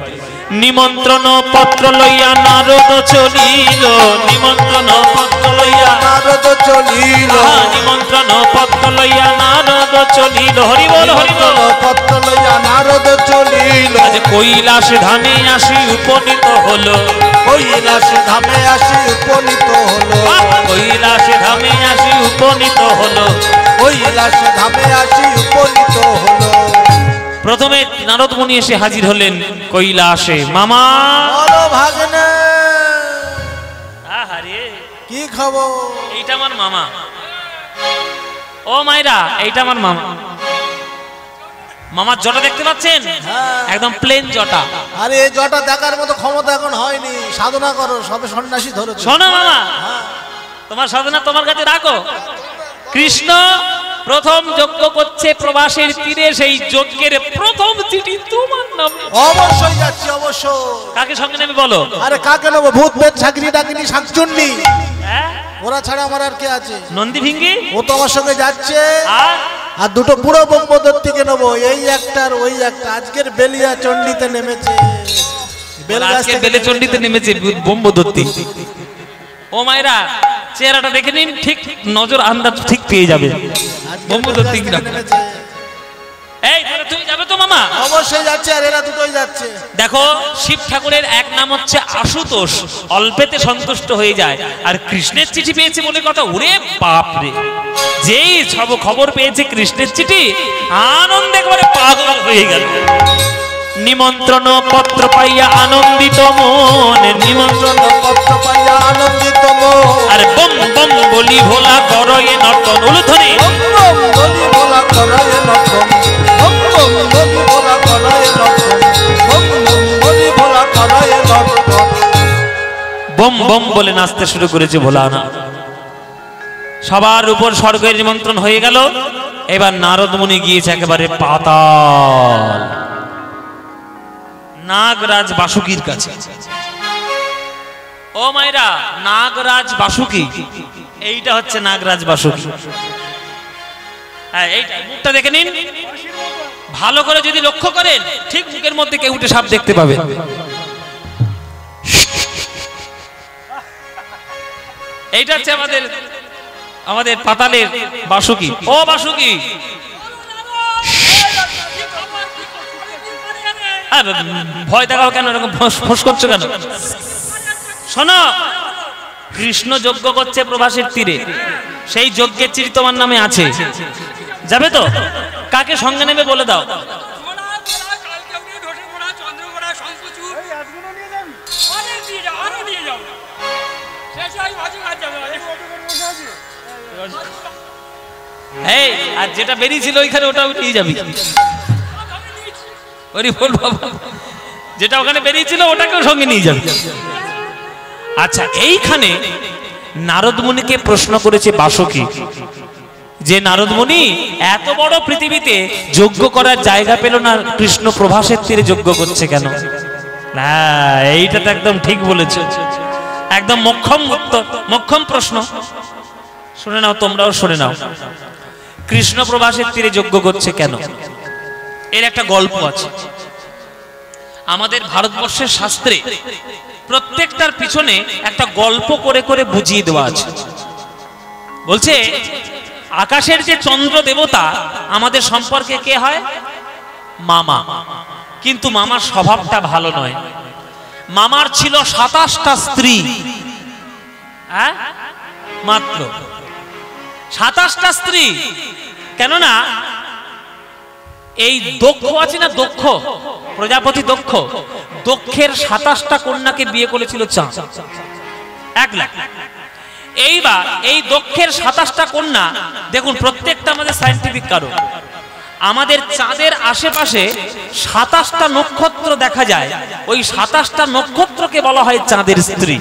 নিমন্ত্রণ পত্র লইয়া নারদ চলিল, নিমন্ত্রণ পত্র লইয়া নারদ চলিল, নিমন্ত্রণ পত্র লইয়া নারদ চলিল। হরি বল, হরি বল। পত্র লইয়া নারদ চলিল, আজ কৈলাস ধামে আসি উপনীত হলো, কৈলাস ধামে আসি উপনীত হলো, কৈলাস ধামে আসি উপনীত হলো, কৈলাস ধামে আসি উপনীত হলো। প্রথমে নারদ মুনি এসে হাজির হলেন কৈলাসে। মামা বলো ভাগ্নে, আহারে কি খবর? এইটা আমার মামা। ও মাইরা, এইটা আমার মামা। মামার জটা দেখতে পাচ্ছেন? একদম প্লেন জটা। আরে এই জটা দেখার মতো ক্ষমতা এখন হয়নি, সাধনা করো, সবে সন্ন্যাসী ধরো। শোনো মামা, তোমার সাধনা তোমার কাছে রাখো। কৃষ্ণ প্রথম যজ্ঞ করছে প্রবাসের তীরে, সেই যজ্ঞের প্রথম চিঠি তোমার নামে। অবশ্যই যাচ্ছি, অবশ্যই। কাকে সঙ্গে নেবে বলো? আরে কাকে নেবো? ভূত পেট ছাগরি ডাকিনি শাকচুন্নি, হ্যাঁ ওরা ছাড়া আমার আর কে আছে? নন্দী ভিঙ্গি, ও তো আমার সঙ্গে যাচ্ছে। আর আর দুটো বুড়ো ব্রহ্মদত্তিকে নেবো, এই একটা আর ওই একটা। আজকের বেলিয়া চণ্ডীতে নেমেছে, আজকে বেলেচণ্ডীতে নেমেছে ব্রহ্মদত্তি। ও মায়েরা, চেহারাটা দেখে নিন, ঠিক নজর আন্দাজ ঠিক পেয়ে যাবে ব্রহ্মদত্তি কিনা। এই তুমি যাবে তো মামা? অবশ্যই যাচ্ছে, আর এরা দুটোই যাচ্ছে। দেখো, শিব ঠাকুরের এক নাম হচ্ছে আশুতোষ, অল্পেতে সন্তুষ্ট হয়ে যায়। আর কৃষ্ণের চিঠি পেয়েছে বলে কথা, ওরে বাপ রে, যেই সব খবর পেয়েছে কৃষ্ণের চিঠি, আনন্দে একবারে পাগল হয়ে গেল। নিমন্ত্রণ পত্র পাইয়া আনন্দিত মন, নিমন্ত্রণ পত্র পাইয়া আনন্দিত মন, আর বম বম বলি ভোলা করয়ে নটন। উলুধ্বনি বলি ভোলা করয়ে নটন, বলি ভোলা করয়ে নটন, বলি ভোলা করয়ে নটন। বম বম বলে নাচতে শুরু করেছে ভোলানা। সবার উপর স্বর্গের নিমন্ত্রণ হয়ে গেল। এবার নারদ মুনি গিয়েছে একেবারে পাতাল, নাগরাজ বাসুকীর কাছে। ও মায়েরা, নাগরাজ বাসুকী, এইটা হচ্ছে নাগরাজ বাসুকী। হ্যাঁ, এইটা মুখটা দেখে নিন ভালো করে, যদি লক্ষ্য করেন ঠিক মুখের মধ্যে কেউটে সাপ দেখতে পাবে। এইটা হচ্ছে আমাদের আমাদের পাতালের বাসুকী। ও বাসুকী, ভয় দেখাও কেন, এরকম ফোঁস করছো কেন? শোনো, কৃষ্ণ যজ্ঞ করছে প্রভাসের তীরে, সেই যজ্ঞের চিঠি তোমার নামে আছে, যাবে তো? কাকে সঙ্গে নেবে বলে দাও। এই, আর যেটা বেরিয়েছিল ওইখানে ওটাও নিয়ে যাবি। যেটা ওখানে বেরিয়েছিল ওটাকেও সঙ্গে নিয়ে যাবে। আচ্ছা, এইখানে নারদ মুনিকে প্রশ্ন করেছে বাসুকী, যে নারদ মুনি এত বড় পৃথিবীতে যজ্ঞ করার জায়গা পেল না, কৃষ্ণ প্রভাসের তীরে যজ্ঞ করছে কেন? না, এইটা তো একদম ঠিক বলেছে, একদম মোক্ষম উত্তর, মোক্ষম প্রশ্ন। শুনে নাও, তোমরাও শুনে নাও। কৃষ্ণ প্রভাসের তীরে যজ্ঞ করছে কেন? এর একটা গল্প আছে। আমাদের ভারতবর্ষের শাস্ত্রে প্রত্যেকটার পিছনে একটা গল্প করে করে বুঝিয়ে দেওয়া আছে। বলছে, আকাশের যে চন্দ্র দেবতা আমাদের সম্পর্কে কে হয়? মামা। কিন্তু মামার স্বভাবটা ভালো নয়। মামার ছিল 27টা স্ত্রী, হ্যাঁ মাত্র 27টা স্ত্রী। কেননা এই দক্ষ আছে না, দক্ষ প্রজাপতি দক্ষ, দক্ষের 27টা কন্যাকে বিয়ে করেছিল চাঁদ, 1 লাখ। এইবার এই দক্ষের 27টা কন্যা দেখুন, প্রত্যেকটা আমাদের সায়েন্টিফিক কারণ। আমাদের চাঁদের আশেপাশে 27টা নক্ষত্র দেখা যায়, ওই 27টা নক্ষত্রকে বলা হয় চাঁদের স্ত্রী।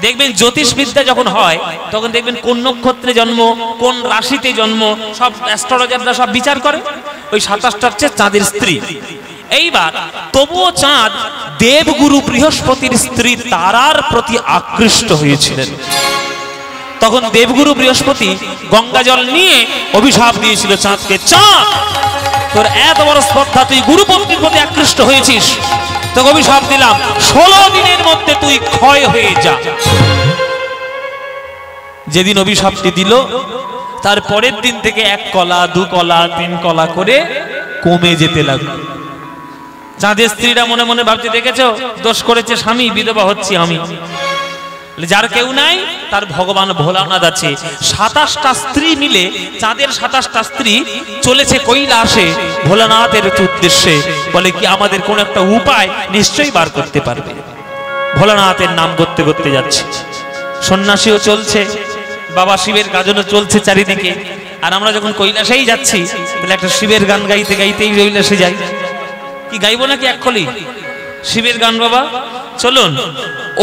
দেখবেন জ্যোতিষবিদ্যা যখন হয় তখন দেখবেন কোন নক্ষত্রে জন্ম, কোন রাশিতে জন্ম, সব অ্যাস্ট্রোলজাররা সব বিচার করে, ওই 27টা হচ্ছে চাঁদের স্ত্রী। এইবার তবুও চাঁদ দেবগুরু বৃহস্পতির স্ত্রী তারার প্রতি আকৃষ্ট হয়েছিলেন। তখন দেবগুরু বৃহস্পতি গঙ্গা জল নিয়ে অভিশাপ দিয়েছিল চাঁদকে, চাঁদ তোর এত বড় স্পর্ধা, তুই গুরুপত্নীর প্রতি আকৃষ্ট হয়েছিস, তোকে অভিশাপ দিলাম 16 দিনের মধ্যে তুই ক্ষয় হয়ে যা। যেদিন অভিশাপটি দিল তার পরের দিন থেকে 1 কলা 2 কলা 3 কলা করে কমে যেতে লাগলো। চাঁদের স্ত্রীরা মনে মনে ভাবতে, দেখেছো দোষ করেছে স্বামী, বিধবা হচ্ছি আমি। যার কেউ নাই তার ভগবান ভোলানাথ আছে। 27টা স্ত্রী মিলে, চাঁদের 27টা স্ত্রী চলেছে কৈলাসে ভোলানাথের উদ্দেশ্যে। বলে কি আমাদের কোন একটা উপায় নিশ্চয়ই বার করতে পারবে। ভোলানাথের নাম করতে করতে যাচ্ছে, সন্ন্যাসীও চলছে, বাবা শিবের গাজনও চলছে চারিদিকে। আর আমরা যখন কৈলাসেই যাচ্ছি তাহলে একটা শিবের গান গাইতে গাইতেই কৈলাসে যাই। কি গাইবো নাকি একখলি শিবের গান? বাবা চলুন।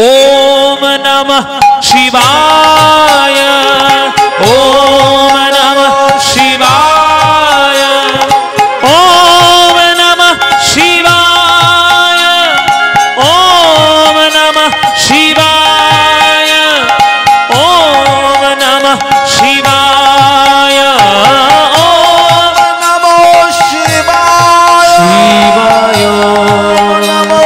ওম নমঃ শিবায়, ওম নমঃ শিবায়, ওম নমঃ শিবায়, ওম নমঃ শিবায়, ওম নমঃ শিবায়, ওম নমঃ শিবায়, শিবায়, ওম নমঃ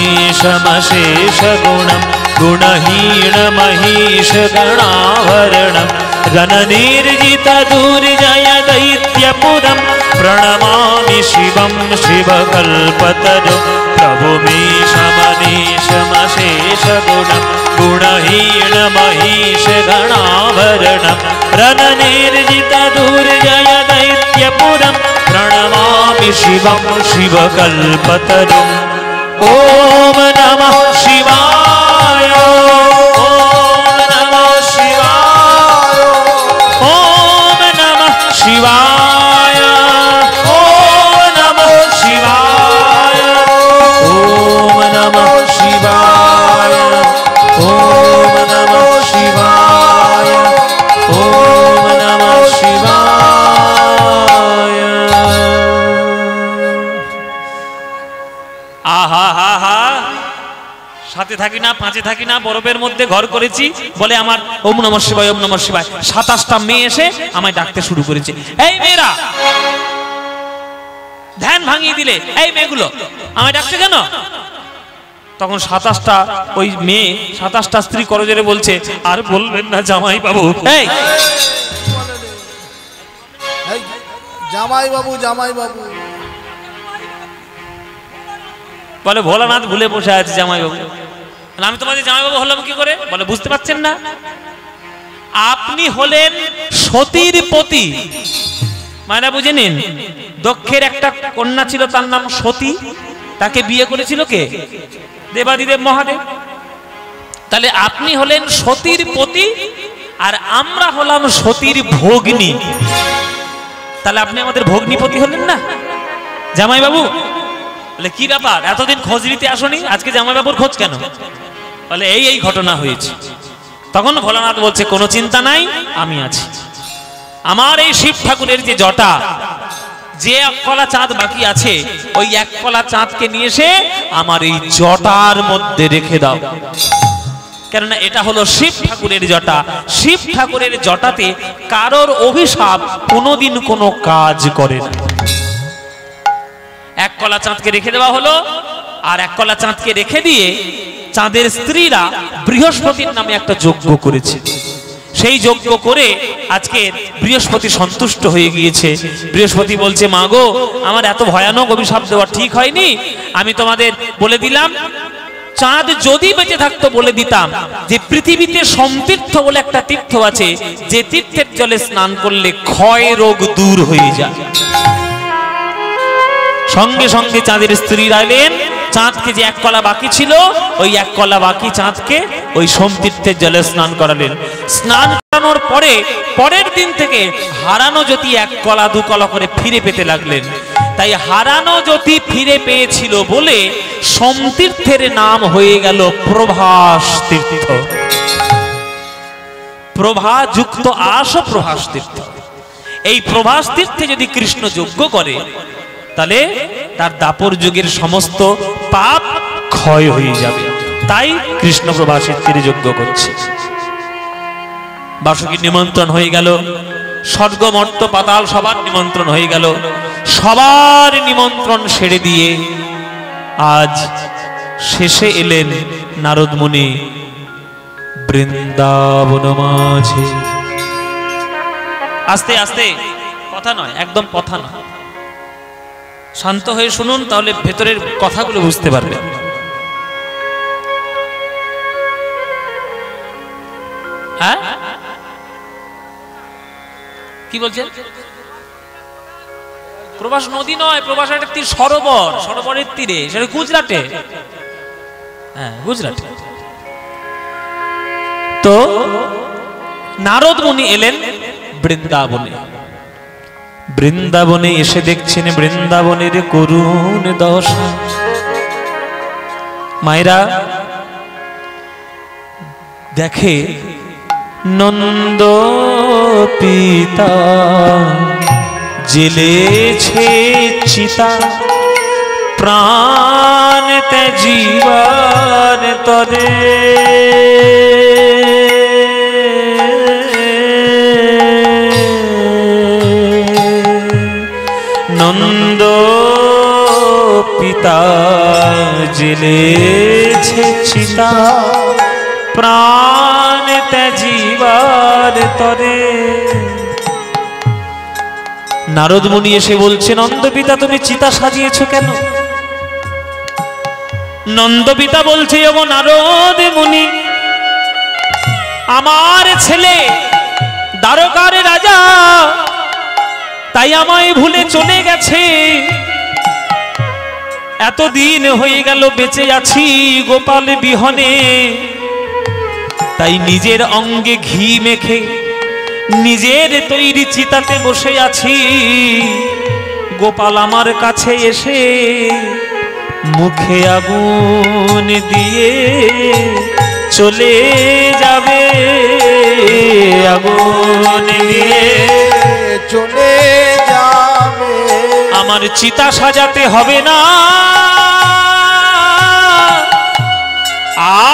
प्रभुमीशमनीशमशेष गुणं गुणहीनमहीश गणाभरणं गणनिर्जित दुर्जय दैत्यपुरं प्रणमामि शिवं शिवकल्पतरुं। प्रभुमीशमनीशमशेष गुणं गुणहीनमहीश गणाभरणं गणनिर्जित दुर्जय दैत्यपुरं प्रणमामि शिवं शिवकल्पतरुं। ओम नमः शिवाय, ओम नमः शिवाय, ओम नमः शिवाय, ओम नमः शिवाय, ओम नमः शिवाय, ओम नमः शिवाय, ओम नमः शिवाय। আহা হা হা, সাথে থাকি না, পাঁচে থাকি না, বরফের মধ্যে ঘর করেছি বলে আমার ওম নমঃ শিবায়, ওম নমঃ শিবায়। 27টা মেয়ে এসে আমায় ডাকতে শুরু করেছে, এই মেয়েরা, ধ্যান ভাঙিয়ে দিলে, এই মেয়েগুলো আমায় ডাকছে কেন? তখন 27টা ওই মেয়ে, 27টা স্ত্রী করজোরে বলছে, আর বলবেন না জামাই বাবু। এই জামাই বাবু, জামাই বাবু বলে ভোলানাথ ভুলে বসে আছে জামাই বাবু। আমি তোমাদের জামাই বাবু হলাম কি করে? বলে বুঝতে পারছেন না, আপনি হলেন সতীর পতি। মানে বুঝে নিন, দক্ষের একটা কন্যা ছিল, তার নাম সতী, তাকে বিয়ে করেছিল কে? দেবাদিদেব মহাদেব। তাহলে আপনি হলেন সতীর পতি আর আমরা হলাম সতীর ভগ্নী। তাহলে আপনি আমাদের ভগ্নীপতি হলেন না জামাই বাবু? বলে কি ব্যাপার, এতদিন খোঁজ নিতে আসনি, আজকে জামাইবাবুর খোঁজ কেন? বলে এই এই ঘটনা হয়েছে। তখন ভোলানাথ বলছে, কোনো চিন্তা নাই, আমি আছি। আমার এই শিব ঠাকুরের যে জটা, যে 1 কলা চাঁদ বাকি আছে, ওই 1 কলা চাঁদকে নিয়ে এসে আমার এই জটার মধ্যে রেখে দাও। কেননা এটা হলো শিব ঠাকুরের জটা। শিব ঠাকুরের জটাতে কারোর অভিশাপ কোনোদিন কোনো কাজ করে না। 1 কলা চাঁদকে রেখে দেওয়া হলো। আর 1 কলা চাঁদকে রেখে দিয়ে চাঁদের স্ত্রীরা বৃহস্পতির নামে একটা যজ্ঞ করেছে। সেই যজ্ঞ করে আজকে বৃহস্পতি সন্তুষ্ট হয়ে গিয়েছে। বৃহস্পতি বলছে, মা গো, আমার এত ভয়ানক অভিশাপ দেওয়া ঠিক হয়নি। আমি তোমাদের বলে দিলাম, চাঁদ যদি বেঁচে থাকতো বলে দিতাম যে পৃথিবীতে সমতীর্থ বলে একটা তীর্থ আছে, যে তীর্থের জলে স্নান করলে ক্ষয় রোগ দূর হয়ে যায়। সঙ্গে সঙ্গে চাঁদের স্ত্রীরা এলেন, চাঁদকে যে এক কলা বাকি ছিল, ওই এক কলা বাকি চাঁদকে ওই সমতীর্থের জলে স্নান করালেন। স্নান করানোর পরে পরের দিন থেকে হারানো জ্যোতি এক কলা দু কলা করে ফিরে পেতে লাগলেন। তাই হারানো জ্যোতি ফিরে পেয়েছিল বলে সমতীর্থের নাম হয়ে গেল প্রভাস তীর্থ। প্রভা যুক্ত আস প্রভাস তীর্থ। এই প্রভাস তীর্থে যদি কৃষ্ণ যজ্ঞ করে, তাহলে তার দাপর যুগের সমস্ত পাপ ক্ষয় হয়ে যাবে। তাই কৃষ্ণ প্রভাসের তীরে যজ্ঞ করছে। বাসুকীর নিমন্ত্রণ হয়ে গেল, স্বর্গ মর্ত পাতাল সবার নিমন্ত্রণ হয়ে গেল। সবার নিমন্ত্রণ সেরে দিয়ে আজ শেষে এলেন নারদ মুনি বৃন্দাবন মাঝে। আস্তে আস্তে, কথা নয়, একদম কথা নয়, শান্ত হয়ে শুনুন, তাহলে ভেতরের কথাগুলো বুঝতে পারবেন। হ্যাঁ, কি বলছেন? প্রভাস নদী নয়, প্রভাস একটা তীর, সরোবর, সরোবরের তীরে, সেটা গুজরাটে। হ্যাঁ, গুজরাটে। তো নারদ মুনি এলেন বৃন্দাবনে। বৃন্দাবনে এসে দেখছেন বৃন্দাবনের করুণ দশা। মায়েরা দেখে নন্দ পিতা জেলেছে চিতা, প্রাণ ত্যাজিবার তরে। নন্দ পিতা জেলেছে চিতা, প্রাণ ত্যাজিবার তরে। নারদ মুনি এসে বলছে, নন্দ পিতা তুমি চিতা সাজিয়েছ কেন? নন্দ পিতা বলছে, ওগো নারদ মুনি, আমার ছেলে দ্বারকার রাজা, তাই আমায় ভুলে চলে গেছে। এতদিন হয়ে গেল বেঁচে আছি গোপাল বিহনে, তাই নিজের অঙ্গে ঘি মেখে নিজের তৈরি চিতাতে বসে আছি। গোপাল আমার কাছে এসে মুখে আগুন দিয়ে চলে যাবে, আগুন দিয়ে চলে যাবে। আমার চিতা সাজাতে হবে না,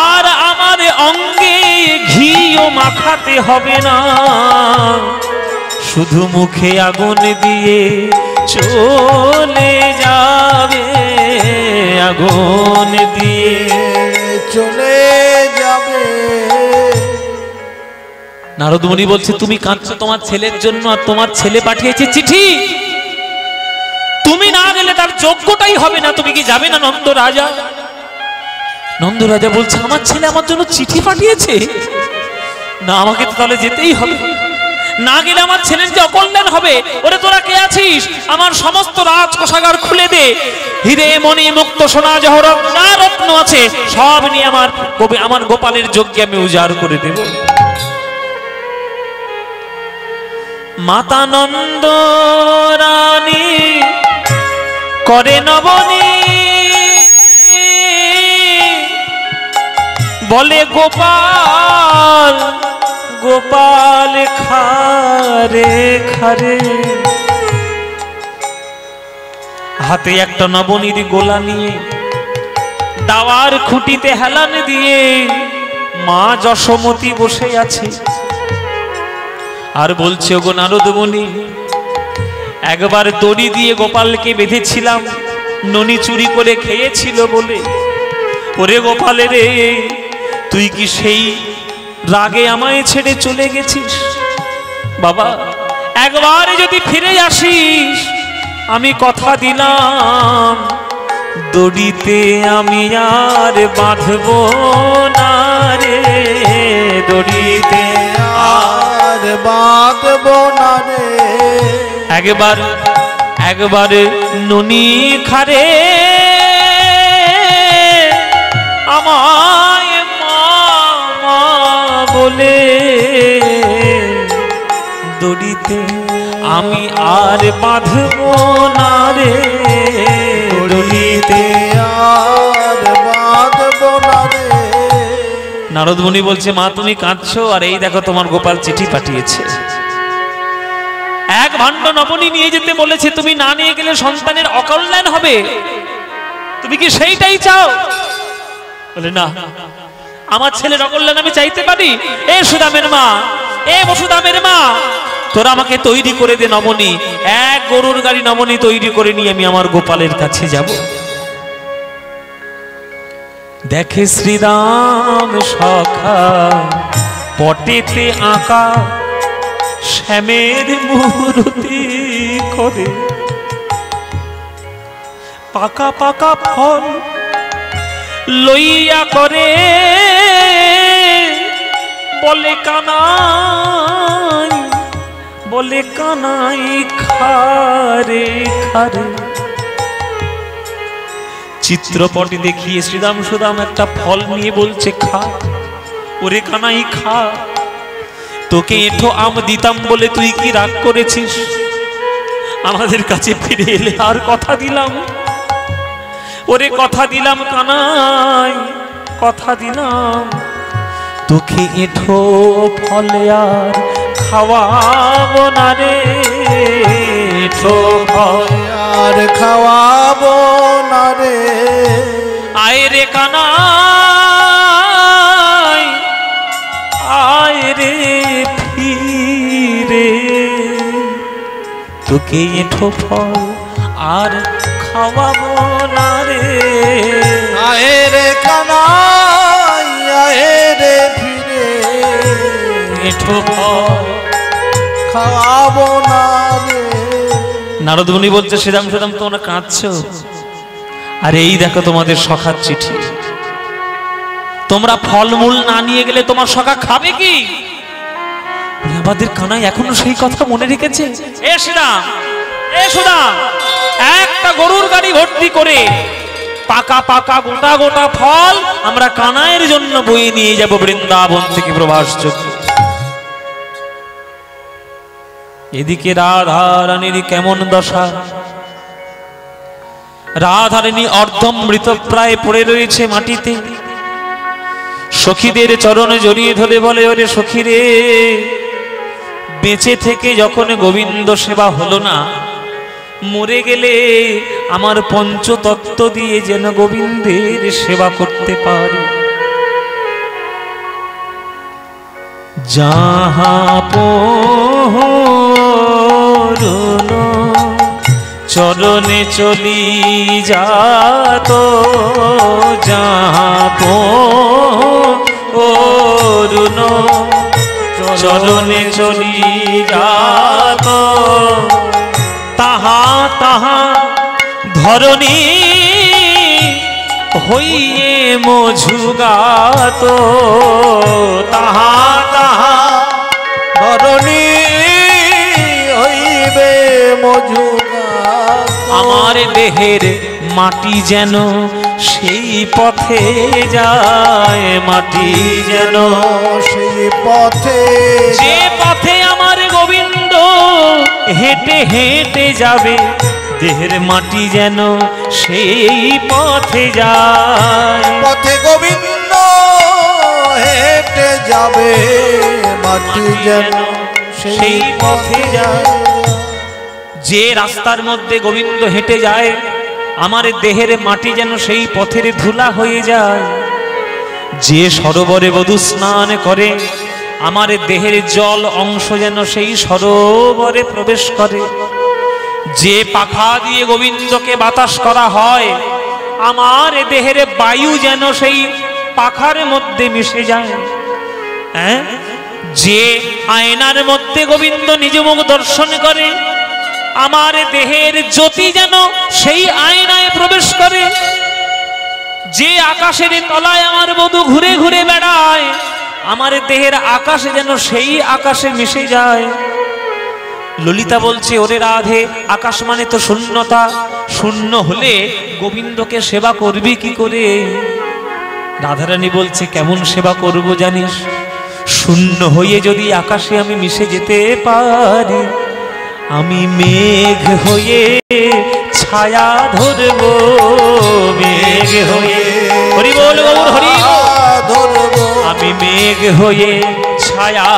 আর আমার অঙ্গে ঘিও মাখাতে হবে না, শুধু মুখে আগুন দিয়ে চলে যাবে, আগুন দিয়ে চলে যাবে। নারদ মুনি বলছে, তুমি কাঁদছো তোমার ছেলের জন্য, আর তোমার ছেলে পাঠিয়েছে চিঠি। তুমি না গেলে তার যজ্ঞটাই হবে না, তুমি কি যাবে না নন্দ রাজা? নন্দ রাজা বলছে, আমার ছেলে আমার জন্য চিঠি পাঠিয়েছে, না আমাকে তো তাহলে যেতেই হবে, না গেলে আমার ছেলের যে অকল্যাণ হবে। ওরে তোরা কে আছিস? আমার সমস্ত রাজকোষাগার খুলে দে, হিরে মণি মুক্ত সোনা জহরত যা রত্ন আছে সব নিয়ে আমার গোপালের যজ্ঞে আমি উজাড় করে দেব। মাতা নন্দ রানী করে নবনী, বলে গোপাল গোপাল খারে খারে। হাতে একটা নবনীর গোলা নিয়ে দাওয়ার খুঁটিতে হেলান দিয়ে মা যশোমতী বসে আছে, আর বলছে, ওগো নারদ মুনি, একবার দড়ি দিয়ে গোপালকে বেঁধেছিলাম, ননি চুরি করে খেয়েছিল বলে। ওরে গোপালে রে, তুই কি সেই রাগে আমায় ছেড়ে চলে গেছিস, বাবা একবার যদি ফিরে আসিস আমি কথা দিলাম দড়িতে আমি আর বাঁধব না রে, দড়িতে আর বাঁধব না রে। একবার একবার ননি খারে আমায় মা বলে দড়িতে আমি আর বাঁধব না রে, দড়িতে আর বাঁধব না রে। নারদ মুনি বলছে, মা তুমি কাঁদছো, আর এই দেখো তোমার গোপাল চিঠি পাঠিয়েছে। এক ভাণ্ড নবনী নিয়ে যেতে বলেছে, তুমি না নিয়ে গেলে সন্তানের অকল্যাণ হবে, তুমি কি সেইটাই চাও? বলে না, আমার ছেলের অকল্যাণ আমি চাইতে পারি? এ সুদামের মা, এ বসুদামের মা, তোরা আমাকে তৈরি করে দে নবনী, এক গরুর গাড়ি নবনী তৈরি করে নিয়ে আমি আমার গোপালের কাছে যাব। দেখে শ্রীরাম সখা পটেতে আঁকা শ্যামের মূর্তি করে, পাকা পাকা ফল লইয়া করে বলে কানাই, বলে কানাই খারে খারে। চিত্রপটে দেখিয়ে শ্রীরাম সুদাম একটা ফল নিয়ে বলছে, খা ওরে কানাই খা, তোকে এঠো আম দিতাম বলে তুই কি রাগ করেছিস? আমাদের কাছে ফিরে এলে আর কথা দিলাম, ওরে কথা দিলাম কানাই, কথা দিলাম তোকে এঠো ফলে আর খাওয়াবো না রে, এঠো ফল আর খাওয়াবো না রে। আয় রে কানাই আয় রে ফিরে, তোকে এঠো ফল আর খাওয়াবো না রে, আয় রে কানাই আয় রে ফিরে, এঠো ফল খাওয়াবো না রে। নারদ মুনি বলছে, শ্রীরাম সুদাম তোমরা কাঁদছো, আর এই দেখো তোমাদের সখার চিঠি, তোমরা ফলমূল না নিয়ে গেলে তোমার সখা খাবে কি? আমাদের কানাই এখনো সেই কথা মনে রেখেছে। এ শ্রীরাম, এ সুদাম, একটা গরুর গাড়ি ভর্তি করে পাকা পাকা গোটা গোটা ফল আমরা কানাইয়ের জন্য বয়ে নিয়ে যাব বৃন্দাবন থেকে প্রভাস যোগ্য। এদিকে রাধারানীর কেমন দশা, রাধারানী অর্ধমৃত প্রায় পড়ে রয়েছে মাটিতে, সখীদের চরণে জড়িয়ে ধরে বলে, ওরে সখীরে, বেঁচে থেকে যখন গোবিন্দ সেবা হলো না, মরে গেলে আমার পঞ্চতত্ত্ব দিয়ে যেন গোবিন্দের সেবা করতে পারি। যাহা পূর্ণ চরণে চলি যাত, যাহা পূর্ণ চরণে চলি যাত, তাহা তাহা ধরণী হইয়ে মঝুগাত, তাহা তাহা ধরণী হইবে মজুগাত, আমার দেহের মাটি যেন সেই পথে যায়, মাটি যেন সেই পথে, যে পথে আমার গোবিন্দ হেঁটে হেঁটে যাবে, দেহের মাটি যেন সেই পথে যায়, পথে গোবিন্দ হেঁটে যাবে, মাটি যেন সেই পথে যায়। যে রাস্তার মধ্যে গোবিন্দ হেঁটে যায়, আমার দেহের মাটি যেন সেই পথের ধুলা হয়ে যায়। যে সরোবরে বধূ স্নান করে, আমার দেহের জল অংশ যেন সেই সরোবরে প্রবেশ করে। যে পাখা দিয়ে গোবিন্দকে বাতাস করা হয়, আমার দেহের বায়ু যেন সেই পাখার মধ্যে মিশে যায়। হ্যাঁ, যে আয়নার মধ্যে গোবিন্দ নিজ মুখ দর্শন করে, আমার দেহের জ্যোতি যেন সেই আয়নায় প্রবেশ করে। যে আকাশের তলায় আমার বধূ ঘুরে ঘুরে বেড়ায়, আমার দেহের আকাশে যেন সেই আকাশে মিশে যায়। ললিতা বলছে, ওরে রাধে, আকাশ মানে তো শূন্যতা, শূন্য হলে গোবিন্দকে সেবা করবি কি করে? রাধারানী বলছে, কেমন সেবা করব জানিস? শূন্য হয়ে যদি আকাশে আমি মিশে যেতে পারি, আমি মেঘ হয়ে ছায়া ধরব, মেঘ হয়ে, হরি বল গৌর হরি, আমি মেঘ হয়ে ছায়া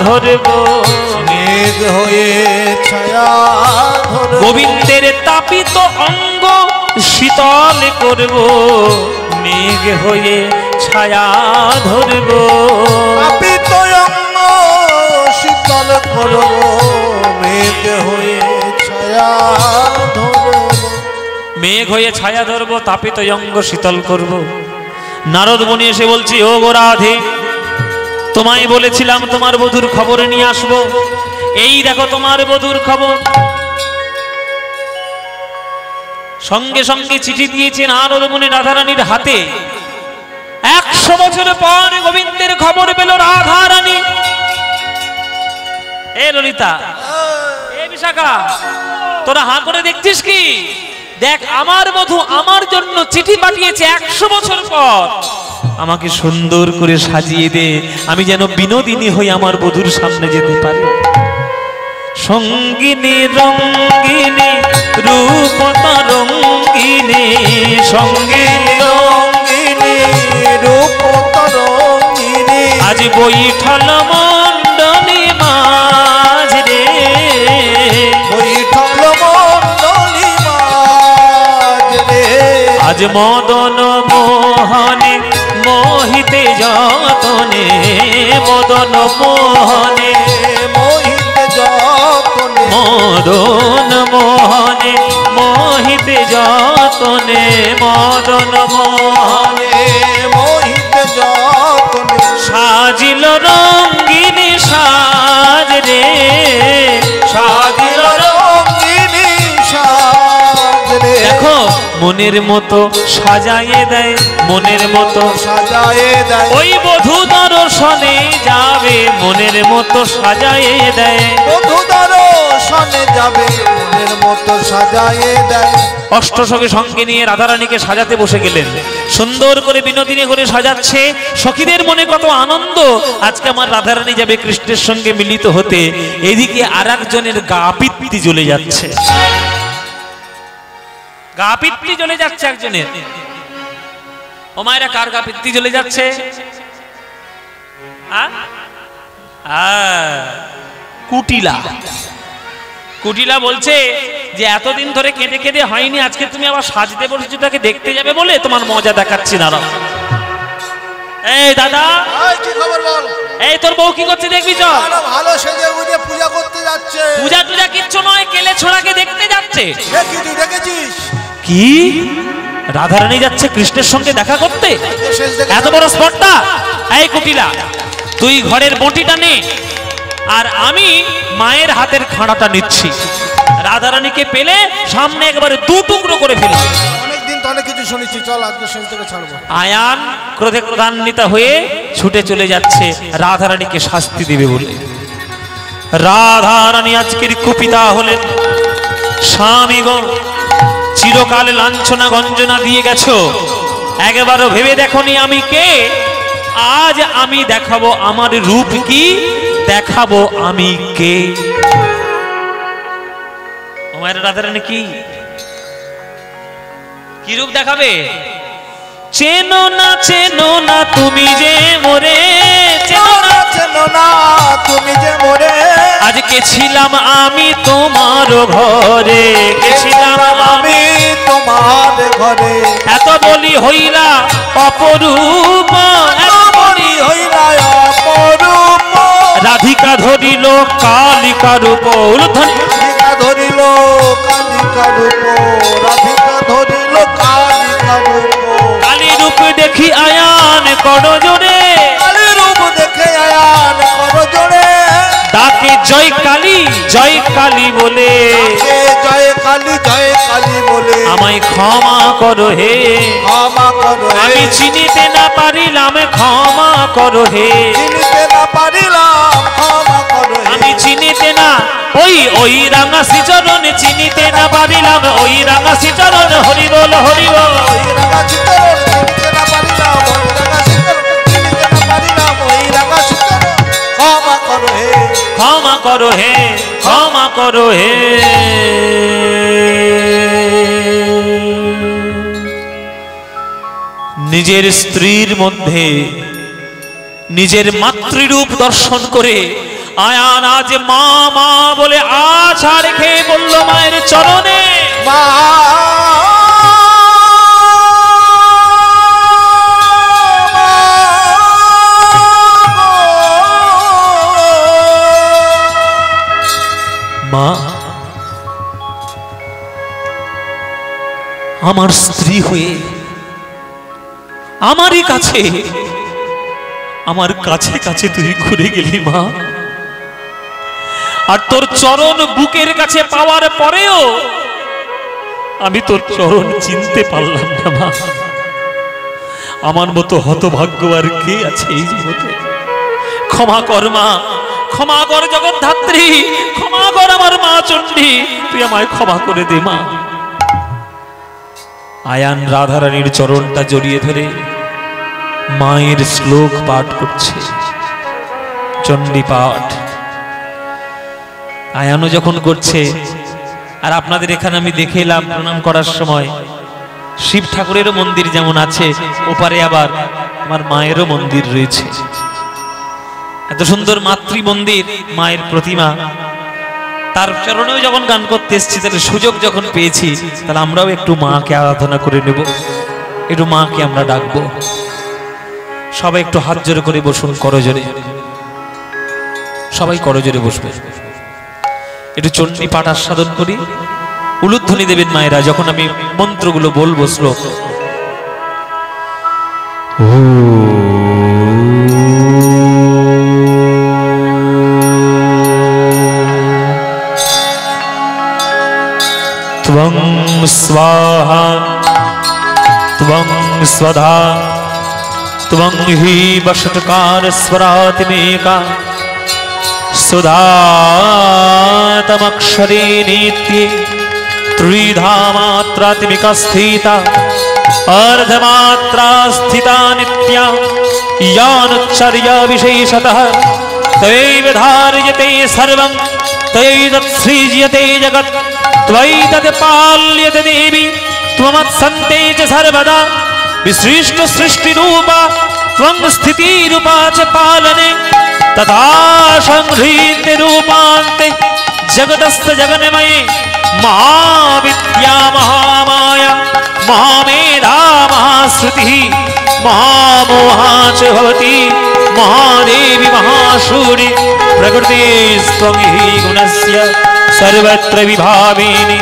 ধরব, মেঘ হয়ে ছায়া ধরব, গোবিন্দের তাপিত অঙ্গ শীতল করব, মেঘ হয়ে ছায়া ধরব, তাপিত অঙ্গ শীতল করব, মেঘ হয়ে ছায়া ধরব, মেঘ হয়ে ছায়া ধরব, তাপিত অঙ্গ শীতল করব। নারদ মুনি এসে বলছি, ও গো রাধে, তোমায় বলেছিলাম তোমার বধূর খবর নিয়ে আসবো, এই দেখো তোমার বধূর খবর। সঙ্গে সঙ্গে চিঠি দিয়েছে নারদ মুনি রাধারানীর হাতে। 100 বছর পর গোবিন্দের খবর পেল রাধারানী। এ ললিতা, এ বিশাখা, তোরা হাঁ করে দেখছিস কি? দেখ, আমার বধূ আমার জন্য চিঠি পাঠিয়েছে 100 বছর পর। আমাকে সুন্দর করে সাজিয়ে দে, আমি যেন বিনোদিনী হয়ে আমার বধূর সামনে যেতে পারি। সঙ্গিনী রঙ্গিনী রূপ তরঙ্গিনী, সঙ্গিনী রঙ্গিনী রূপ তরঙ্গিনী, আজ বৈঠল মণ্ডলী মাঝ রে, বৈঠল মণ্ডলী মাঝ রে, আজ মদন মোহনে মোহিতে যতনে, মদন মোহনে মোহিতে যতনে, মদন মোহনে মোহিতে যতনে, মদন মোহনে মোহিতে যতনে, সাজিল রঙ্গিনী সাজ রে, সাজিল রঙ্গিনী সাজ রে। দেখো, মনের মতো সাজায়ে দেয়, মনের মতো সাজায়ে দেয়, ওই বধূ দর্শনে যাবে, মনের মতো সাজায়ে দেয়। বধূ দর্শনে যাবে, মনের মতো সাজায়ে দেয়। অষ্টসখী সঙ্গে নিয়ে রাধারানীকে সাজাতে বসে গেলেন। সুন্দর করে বিনোদিনী করে সাজাচ্ছে। সখীদের মনে কত আনন্দ, আজকে আমার রাধারানী যাবে কৃষ্ণের সঙ্গে মিলিত হতে। এদিকে আর একজনের গা পিত্তি জ্বলে যাচ্ছে, গা পিত্তি জ্বলে যাচ্ছে একজনের। ও মায়েরা, কার গা পিত্তি জ্বলে যাচ্ছে? কুটিলা। কুটিলা বলছে যে এতদিন ধরে কেঁদে কেঁদে হয়নি, আজকে তুমি আবার সাজতে বসেছো, তাকে দেখতে যাবে বলে তোমার মজা দেখাচ্ছি। দাঁড়াও, এই দাদা, কি খবর বল? এই তোর বউ কি করছে দেখবি? চল, ভালো সেজে গুজে পূজা করতে যাচ্ছে। পূজা টুজা কিচ্ছু নয়, কেলে ছোড়াকে দেখতে যাচ্ছে। দেখি, তুই দেখেছিস? কি, রাধারানী যাচ্ছে কৃষ্ণের সঙ্গে দেখা করতে? এত বড় স্পর্ধা! এই কুটিলা, তুই ঘরের বটিটা নে, আর আমি মায়ের হাতের খাঁড়াটা নিচ্ছি। রাধারানীকে পেলে সামনে একবারে 2 টুকরো করে ফেলি। অনেকদিন তো অনেক কিছু শুনেছি, চল আজকে শেষ থেকে ছাড়বো। আয়ান ক্রোধে ক্রোধান্বিত হয়ে ছুটে চলে যাচ্ছে রাধারানীকে শাস্তি দেবে বলে। রাধারানী আজকের কুপিতা হলেন। স্বামীগণ, চিরকাল লাঞ্ছনা গঞ্জনা দিয়ে গেছো, একবারও ভেবে দেখোনি আমি কে? আজ আমি দেখাবো আমার রূপ কি, দেখাবো আমি কে। তোমার রাধারানী কি কি রূপ দেখাবে? চেনো না তুমি যে মোরে, চেনো না তুমি যে মোরে, আজকে ছিলাম আমি তোমার ঘরে, গেছিলাম আমি তোমার ঘরে, এত বলি হইলা অপরূপ, এত বলি হইলা অপরূপ, রাধিকা ধরিল কালিকা রূপ, রাধিকা ধরিল কালিকা রূপ, রাধিকা ধরিল কালিকা রূপ, কালী রূপ দেখি আয়ান করো জোরে, কালী রূপ দেখে আয়ান ডাকে জয় কালী বলে, জয় কালী বলে আমায় ক্ষমা করো হে, ক্ষমা করো হে, আমি চিনিতে না পারিলাম ক্ষমা করো হে, চিনিতে না পারিলাম ক্ষমা করো হে, আমি চিনিতে না ওই রাঙাসি চরণ চিনিতে না পারিলাম, ওই রাঙাসি চরণ হরি বল হরি বল, ওই রাঙাসি চরণ চিনিতে না পারিলাম, ওই রাঙাসি চরণ চিনিতে না পারিলাম, ওই রাঙাসি চরণ ক্ষমা করো হে, ক্ষমা করো হে, ক্ষমা করো হে। নিজের স্ত্রীর মধ্যে নিজের মাতৃরূপ দর্শন করে আয়ান আজ মা মা বলে আছা রেখে বলল মায়ের চরণে, মা মা আমার স্ত্রী হয়ে আমারই কাছে আমার কাছে কাছে তুই ঘুরে গেলি মা, আর তোর চরণ বুকের কাছে পাওয়ার পরেও আমি তোর চরণ চিনতে পারলাম না মা। আমার মতো হতভাগ্য আর কে আছে এই জগতে? ক্ষমা কর মা, ক্ষমা কর জগদ্ধাত্রী, ক্ষমা কর আমার মা চণ্ডী, তুই আমায় ক্ষমা করে দে মা। আয়ান রাধারানীর চরণটা জড়িয়ে ধরে মায়ের শ্লোক পাঠ করছে, চণ্ডী পাঠ আয়ানও যখন করছে। আর আপনাদের এখানে আমি দেখে এলাম প্রণাম করার সময় শিব ঠাকুরেরও মন্দির যেমন আছে, ওপারে আবার আমার মায়েরও মন্দির রয়েছে। এত সুন্দর মাতৃ মন্দির, মায়ের প্রতিমা, তার চরণেও যখন গান করতে এসেছি, তাহলে সুযোগ যখন পেয়েছি তাহলে আমরাও একটু মাকে আরাধনা করে নেব, একটু মাকে আমরা ডাকবো। সবাই একটু হাত জোরে করে বসুন, করজোরে সবাই করজোরে বসবে, একটু চণ্ডী পাঠ আস্বাদন করি। উলুধ্বনি দেবেন মায়েরা যখন আমি মন্ত্রগুলো বলবো শ্লোক। त्वं स्वाहा त्वं स्वधा त्वं हि वषट्कार स्वरात्मेका सुधातमक्षरे नित्ये त्रिधा मात्रात्मिका स्थिता अर्धमात्रा स्थिता नित्या यानुच्चर्या विशेषतः तयैव धार्यते सर्वं तयैतत्सृज्यते जगत् त्वयि पाल्यते देवी त्वमत्सन्ते च सर्वदा विसृष्ट सृष्टिरूपा त्वं स्थितिरूपा च पालने तथा संहृत्य रूपान्ते जगतस्थ जगन्मये महाविद्या महामाया महामेधा महाश्रुतिः महामोहा च भवति महादेवी महाशूरि प्रकृतिस्त्वं हि गुणस्य सर्वत्र विभाविनी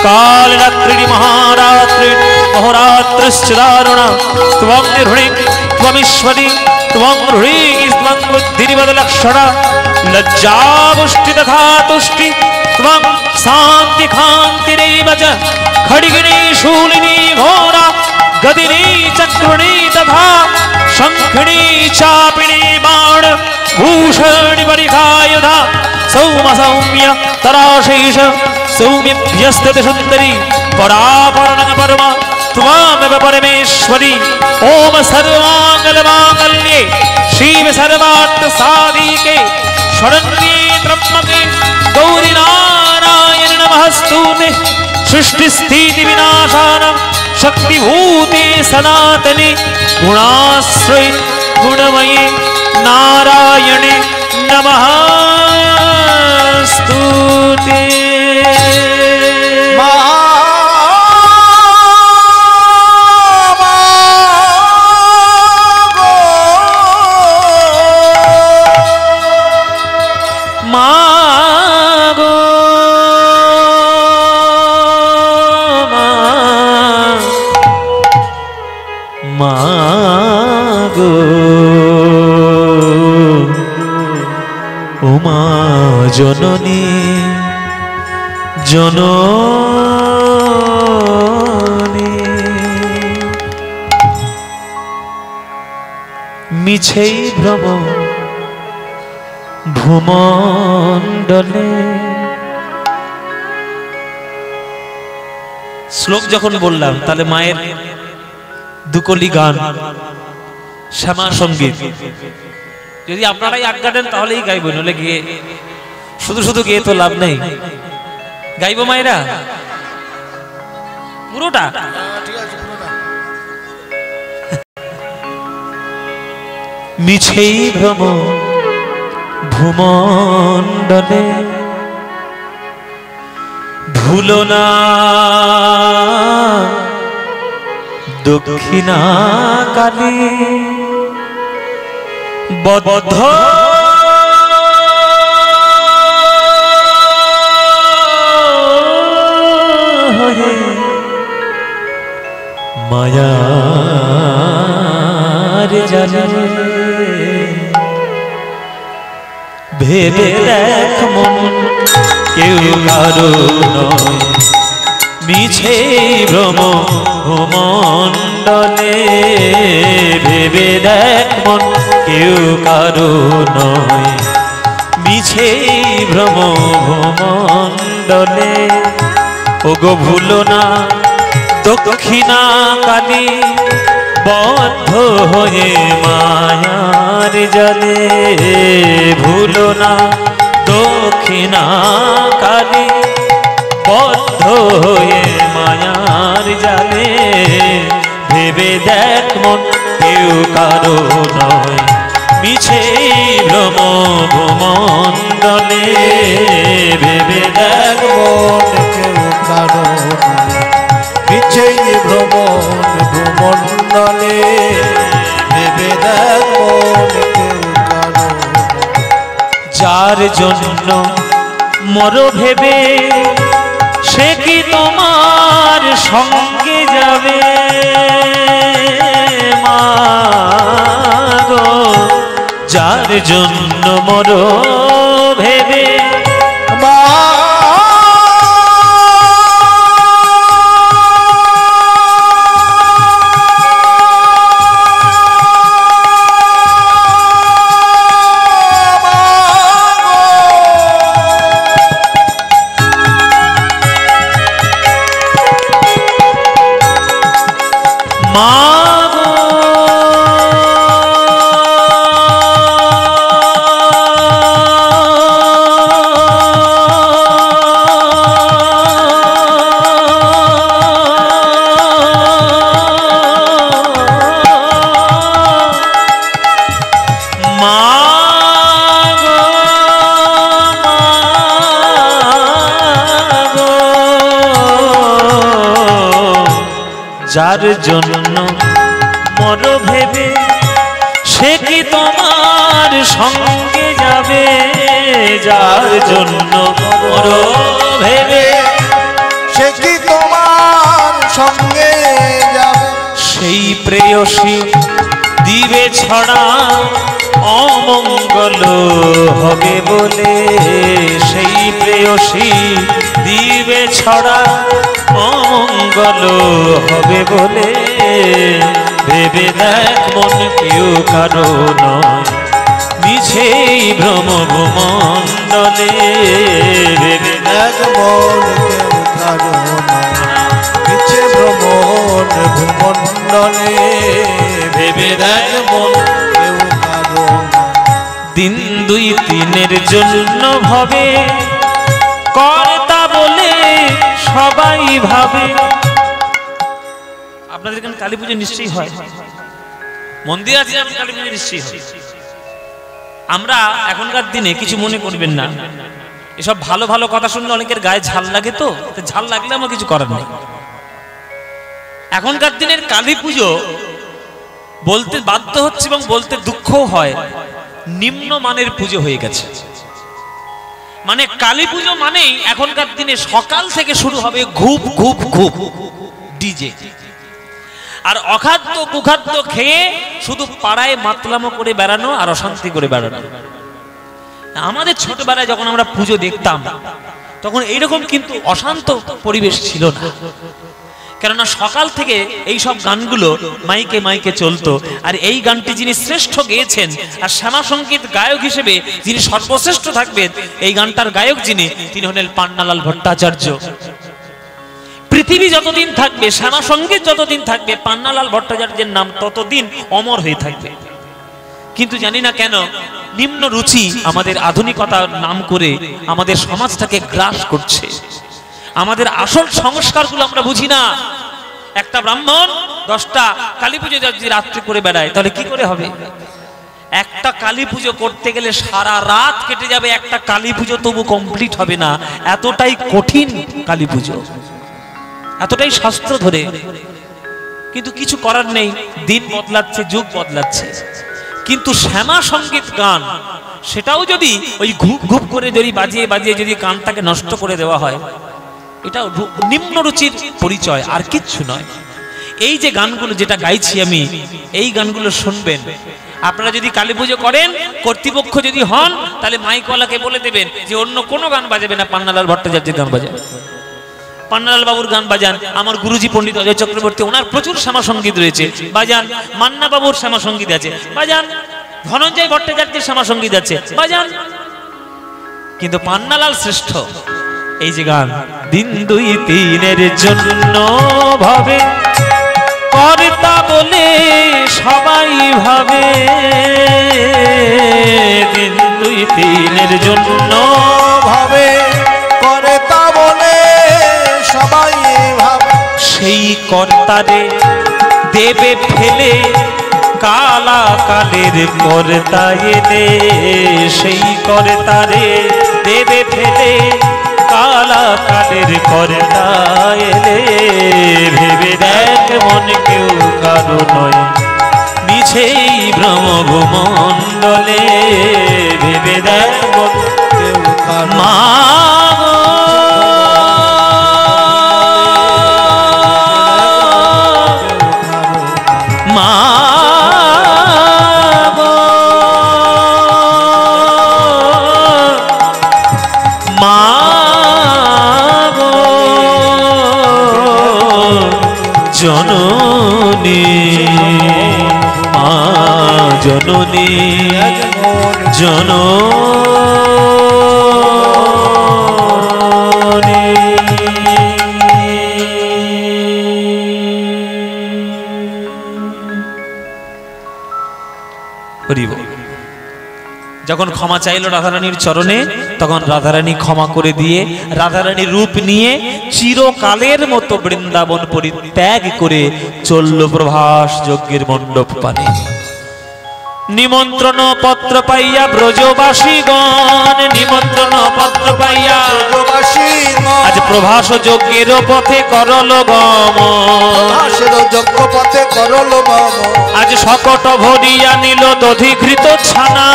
कालरात्रिणि महारात्रि अहोरात्रश्च दारुणा त्वं निर्हुणि त्वमीश्वरी त्वं ह्रीः त्वं बुद्धिनिवदलक्षणा लज्जापुष्टि तथा तुष्टि त्वं शान्ति कान्तिरेव च खड्गिनी शूलिनी घोरा गदिनी चक्रुणी तथा शङ्खिनी चापिनी बाण भूषणि परिखायुधा सौम सौम्य तराशेष सौम्यभ्यस्तति सुन्दरी परापरणं परमा त्वामेव परमेश्वरी ओम सर्वाङ्गलमाङ्गल्ये शिव सर्वार्थसाधिके शरण्ये त्र्यम्बके गौरि नारायण नमस्तुते सृष्टिस्थितिविनाशानं शक्तिभूते सनातने गुणाश्रये गुणमये नारायणे नमस्तुते। জননী জননী মিছেই ভ্রম ভূমণ্ডলে। শ্লোক যখন বললাম তাহলে মায়ের দুকলি গান শ্যামা সঙ্গীত যদি আপনারাই আজ্ঞা দেন তাহলেই গাইব, নলে গিয়ে শুধু শুধু গিয়ে তো লাভ নেই। গাইব মায়েরা পুরোটা? মিছেই ভ্রম ভূমণ্ডলে ভুলো না দক্ষিণা কালী বদ্ধ হয়ে মায়ার জালে ভেবে দেখ মন কেউ কারো নয় মিছে ভ্রম ভূমণ্ডলে। ভেবে দেখ মন কেউ কারো নয় মিছে ভ্রম ভূমণ্ডলে। ওগো ভুলো না দক্ষিণা কালী বদ্ধ হয়ে মায়ার জালে। ভুলো না দক্ষিণা কালী বদ্ধ হয়ে মায়ার জালে। ভেবে দেখ মন কেউ কারো নয় মিছে ভ্রম ভূমণ্ডলে। ভেবে দেখ মন কেউ কারো নয় মিছে ভ্রম ভূমণ্ডলে। ভেবে দেখ মন কেউ কারো যার জন্য মর ভেবে সে কি তোমার সঙ্গে যাবে মাগো। যার জন্য মর ভেবে মা যার জন্য মর ভেবে সে কি তোমার সঙ্গে যাবে। যার জন্য মর ভেবে সে কি তোমার সঙ্গে যাবে। সেই প্রেয়সী দিবে ছড়া অমঙ্গল হবে বলে। সেই প্রেয়সী দিবে ছড়া অমঙ্গল হবে বলে। ভেবে দেখ মন কেউ কারো নয় মিছেই ভ্রম ভূমণ্ডলে। ভেবে দেখ মন কেউ কারো নয় মিছে ভ্রমণ ভূমণ্ডলে। ভেবে দেখ মন কেউ কারো দিন দুই তিনের জন্য ভাবে কর্তা বলে সবাই ভাবে। আপনাদের এখানে কালী পুজো নিশ্চয়ই হয়, মন্দির আছে কালী পুজো নিশ্চয়ই হয়। আমরা এখনকার দিনে কিছু মনে করবেন না, এসব ভালো ভালো কথা শুনলে অনেকের গায়ে ঝাল লাগে, তো ঝাল লাগলে আমার কিছু করার নেই। এখনকার দিনের কালী পুজো বলতে বাধ্য হচ্ছে এবং বলতে দুঃখও হয়, নিম্নমানের পুজো হয়ে গেছে। মানে কালী পুজো মানেই এখনকার দিনে সকাল থেকে শুরু হবে ঘুপ ঘুপ ঘুপ ডিজে, আর অখাদ্য কুখাদ্য খেয়ে শুধু পাড়ায় মাতলামো করে বেড়ানো আর অশান্তি করে বেড়ানো। আমাদের ছোটবেলায় যখন আমরা পুজো দেখতাম তখন এইরকম কিন্তু অশান্ত পরিবেশ ছিল না, কেননা সকাল থেকে এই সব গানগুলো মাইকে মাইকে চলতো। আর এই গানটি যিনি শ্রেষ্ঠ গেয়েছেন আর শ্যামা সঙ্গীত গায়ক হিসেবে যিনি সর্বশ্রেষ্ঠ থাকবেন, এই গানটার গায়ক যিনি, তিনি হলেন পান্নালাল ভট্টাচার্য। পৃথিবী যতদিন থাকবে, শ্যামা সঙ্গীত যতদিন থাকবে, পান্নালাল ভট্টাচার্যের নাম ততদিন অমর হয়ে থাকবে। কিন্তু জানি না কেন নিম্ন রুচি আমাদের আধুনিকতার নাম করে আমাদের সমাজটাকে গ্রাস করছে। আমাদের আসল সংস্কারগুলো আমরা বুঝি না। একটা ব্রাহ্মণ 10টা কালী পুজো যদি রাত্রে করে বেড়ায় তাহলে কি করে হবে? একটা কালী পুজো করতে গেলে সারা রাত কেটে যাবে, একটা কালী পুজো তবু কমপ্লিট হবে না। এতটাই কঠিন কালী পুজো, এতটাই শাস্ত্র ধরে। কিন্তু কিছু করার নেই, দিন বদলাচ্ছে, যুগ বদলাচ্ছে। কিন্তু শ্যামা সঙ্গীত গান সেটাও যদি ওই ঘুপ ঘুপ করে যদি বাজিয়ে বাজিয়ে যদি গানটাকে নষ্ট করে দেওয়া হয়, এটা নিম্ন রুচির পরিচয়, আর কিচ্ছু নয়। এই যে গানগুলো যেটা গাইছি আমি, এই গানগুলো শুনবেন। আপনারা যদি কালী পুজো করেন, কর্তৃপক্ষ যদি হন, তাহলে মাইকওয়ালাকে বলে দেবেন যে অন্য কোনো গান বাজাবে না, পান্নালাল ভট্টাচার্যের গান বাজান, পান্নালাল বাবুর গান বাজান। আমার গুরুজি পণ্ডিত অজয় চক্রবর্তী, ওনার প্রচুর শ্যামা সঙ্গীত রয়েছে, বাজান। মান্না বাবুর শ্যামা সঙ্গীত আছে, বাজান। ধনঞ্জয় ভট্টাচার্যের শ্যামা সঙ্গীত আছে, বাজান। কিন্তু পান্নালাল শ্রেষ্ঠ। এই যে গান, দিন 2-3 জন্য ভাবে কর্তা বলে সবাই ভাবে, দিন 2-3 জন্য ভাবে কর্তা বলে সবাই ভাবে, সেই কর্তারে দেবে ফেলে কালা কালের কর্তা এলে, সেই কর্তারে দেবে ফেলে কালা কালের কর্তা এলে, ভেবে দেখ মন কেউ কারো নয় মিছেই ব্রহ্মভূমণ্ডলে, ভেবে দেখ মন কেউ কারো মা জননী, মা জননী, জননী। হরি বল। যখন ক্ষমা চাইলো রাধারানীর চরণে, তখন রাধারানী ক্ষমা করে দিয়ে রাধারানীর রূপ নিয়ে চিরকালের মতো বৃন্দাবন পরিত্যাগ করে চলল প্রভাস যজ্ঞের মণ্ডপ পানে। নিমন্ত্রণ পত্র পাইয়া ব্রজবাসীগণ, নিমন্ত্রণ পত্র পাইয়া আজ প্রভাস যজ্ঞের পথে করল গমন, যজ্ঞ পথে করল গমন। আজ শকট ভরিয়া নিল দধিঘৃত ছানা,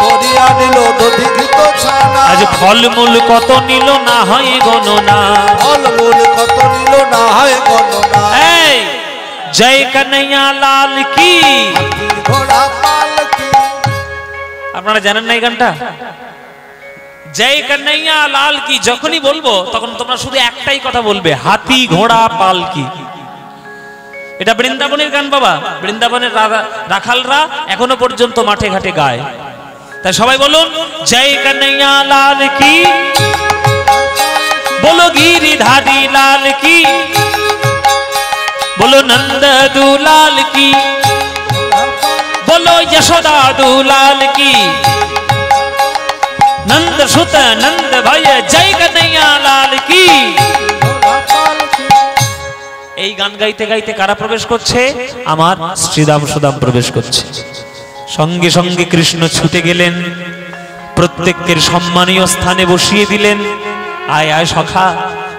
ভরিয়া নিল দধিঘৃত ছানা। আজ ফলমূল কত নিল না হয় গণনা, ফলমূল কত নিল না হয় গণনা। এই জয় কন্হৈয়া লাল কি, ঘোড়া পালকি। আপনারা জানেন না এই গানটা? জয় কন্হৈয়া লাল কি যখনই বলবো তখন তোমরা শুধু একটাই কথা বলবে, হাতি ঘোড়া পালকি। এটা বৃন্দাবনের গান বাবা। বৃন্দাবনের রাখালরা এখনো পর্যন্ত মাঠে ঘাটে গায়। তাই সবাই বলুন, জয় কন্হৈয়া লাল কি, বলো গিরিধারী লাল কি, বলো নন্দ দুলাল কি, बोलो यशोदा दुलाल की, नंद सुत नंद भाई जय कन्हैया लाल की। এই গান গাইতে গাইতে কারা প্রবেশ করছে? আমার শ্রীদাম সুদাম প্রবেশ করছে। সঙ্গে সঙ্গে কৃষ্ণ ছুটে গেলেন, প্রত্যেকের সম্মানীয় স্থানে বসিয়ে দিলেন। আয় আয় সখা,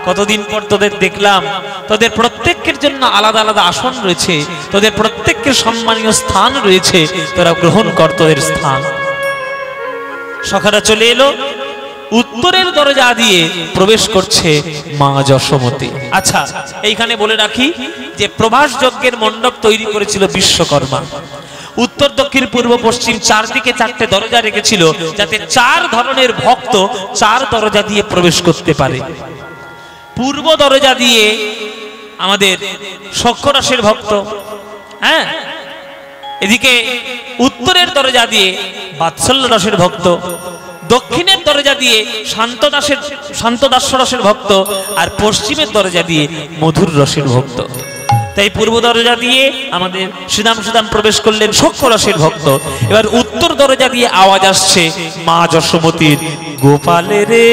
কতদিন পর তোদের দেখলাম, তোদের প্রত্যেকের জন্য আলাদা আলাদা আসন রয়েছে, তোদের প্রত্যেকের সম্মানীয় স্থান রয়েছে, তোরা গ্রহণ কর তোদের স্থান। সখারা চলে এলো, উত্তরের দরজা দিয়ে প্রবেশ করছে মা যশোমতী। আচ্ছা, এইখানে বলে রাখি যে প্রভাস যজ্ঞের মণ্ডপ তৈরি করেছিল বিশ্বকর্মা। উত্তর দক্ষিণ পূর্ব পশ্চিম চারদিকে চারটে দরজা রেখেছিল, যাতে চার ধরনের ভক্ত চার দরজা দিয়ে প্রবেশ করতে পারে। পূর্ব দরজা দিয়ে আমাদের সখ্যরসের ভক্ত, হ্যাঁ, এদিকে উত্তরের দরজা দিয়ে বাৎসল্য রসের ভক্ত, দক্ষিণের দরজা দিয়ে শান্তদাস্য রসের ভক্ত, আর পশ্চিমের দরজা দিয়ে মধুর রসের ভক্ত। তাই পূর্ব দরজা দিয়ে আমাদের শ্রীদাম প্রবেশ করলেন সখ্য রসের ভক্ত। এবার উত্তর দরজা দিয়ে আওয়াজ আসছে মা যশোমতীর, গোপালে রে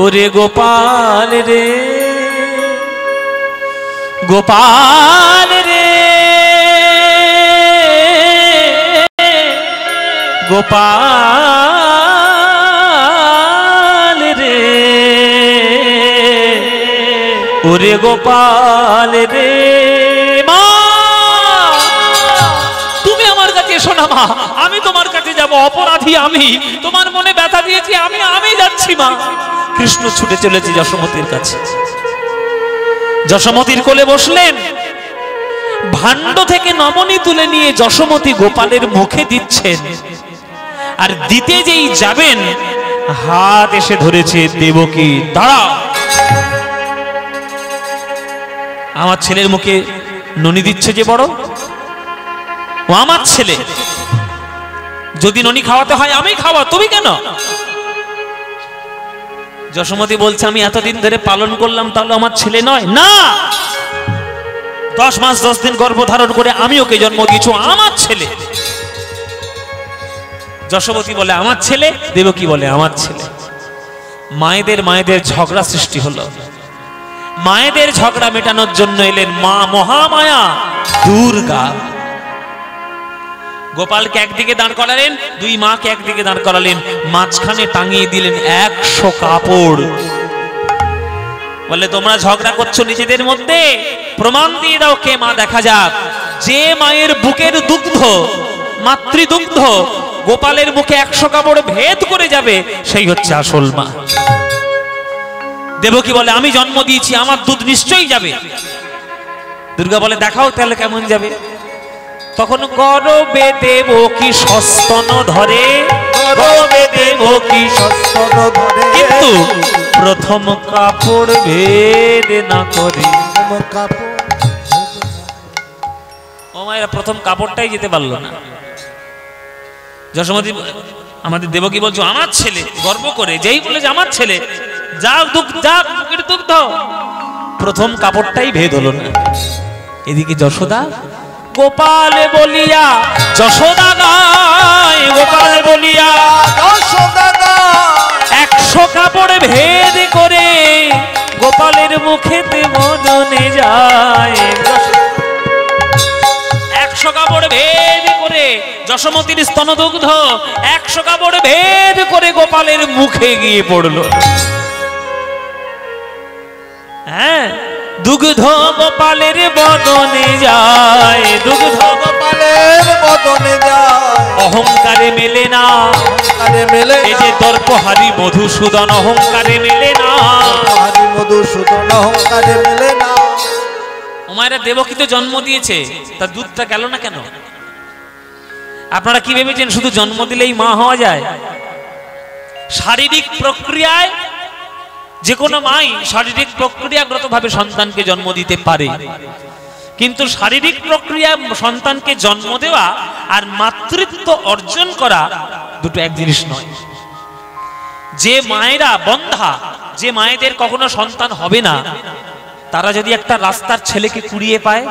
ওরে গোপাল রে, গোপাল রে, গোপাল রে, ওরে গোপাল রে। মা তুমি আমার কাছে এসো না মা, আমি তোমার কাছে যাব, অপরাধী আমি, তোমার মনে ব্যথা দিয়েছি আমি যাচ্ছি মা। কৃষ্ণ ছুটে চলেছে যশোমতীর কাছে, যশোমতীর কোলে বসলেন, ভাণ্ড থেকে নমনী তুলে নিয়ে যশোমতী গোপালের মুখে দিচ্ছেন, আর দিতে যেই যাবেন হাত এসে ধরেছে দেবকী, দাঁড়াও, আমার ছেলের মুখে ননি দিচ্ছে যে বড়, ও আমার ছেলে, যদি ননি খাওয়াতে হয় আমি খাওয়া, তুমি কেন? যশোমতী বলছে আমি এতদিন ধরে পালন করলাম, তাহলে আমার ছেলে নয়? না, 10 মাস 10 দিন গর্ভধারণ করে আমি ওকে জন্ম দিয়েছি, আমার ছেলে। যশোমতী বলে আমার ছেলে, দেবকী বলে আমার ছেলে। মায়েদের ঝগড়া সৃষ্টি হলো। মায়েদের ঝগড়া মেটানোর জন্য এলেন মা মহামায়া দুর্গা। গোপালকে একদিকে দাঁড় করালেন, দুই মাকে একদিকে দাঁড় করালেন, মাঝখানে টাঙিয়ে দিলেন 100 কাপড়। বলে তোমরা ঝগড়া করছো নিজেদের মধ্যে, প্রমাণ দিয়ে দাও কে মা, দেখা যাক। যে মায়ের বুকের দুগ্ধ, মাতৃদুগ্ধ গোপালের মুখে 100 কাপড় ভেদ করে যাবে, সেই হচ্ছে আসল মা। দেবকী বলে আমি জন্ম দিয়েছি, আমার দুধ নিশ্চয়ই যাবে। দুর্গা বলে দেখাও তাহলে কেমন যাবে। তখন গর্বে দেবকী সস্তন ধরে, গর্বে দেবকী সস্তন ধরে, কিন্তু প্রথম কাপড় ভেদ না করে। ও মায়েরা প্রথম কাপড়টাই যেতে পারলো না। যশোমতী আমাদের দেবকী বলছো আমার ছেলে, গর্ব করে যেই বলেছে আমার ছেলে, যাক বুকের দুগ্ধ, প্রথম কাপড়টাই ভেদ হলো না। এদিকে যশোদা গোপালে বলিয়া, যশোদা গায় গোপালে বলিয়া, যশোদা গায় 100 কাপড় ভেদ করে গোপালের মুখেতে মদনে যায়। 100 কাপড় ভেদ করে যশোমতীর স্তনদুগ্ধ 100 কাপড় ভেদ করে গোপালের মুখে গিয়ে পড়ল। হ্যাঁ, দুগ্ধ গোপালের বদনে যায়, দুগ্ধ গোপালের বদনে যায়, অহংকারে মেলে না, অহংকারে মেলে, এই যে দর্পহারি মধুসূদন অহংকারে মেলে না, হারি মধুসূদন অহংকারে মেলে না। ওমায়েরা দেবকী তো জন্ম দিয়েছে, তার দুধটা গেল না কেন? আপনারা কি ভেবেছেন শুধু জন্ম দিলেই মা হওয়া যায়? শারীরিক প্রক্রিয়ায় যে কোনো মাই শারীরিক প্রক্রিয়াগত ভাবে সন্তানকে জন্ম দিতে পারে, কিন্তু শারীরিক প্রক্রিয়া সন্তানকে জন্ম দেওয়া আর মাতৃত্ব অর্জন করা দুটো এক জিনিস নয়। যে মায়েরা বন্ধা, যে মায়েদের কখনো সন্তান হবে না, তারা যদি একটা রাস্তার ছেলেকে কুড়িয়ে পায়,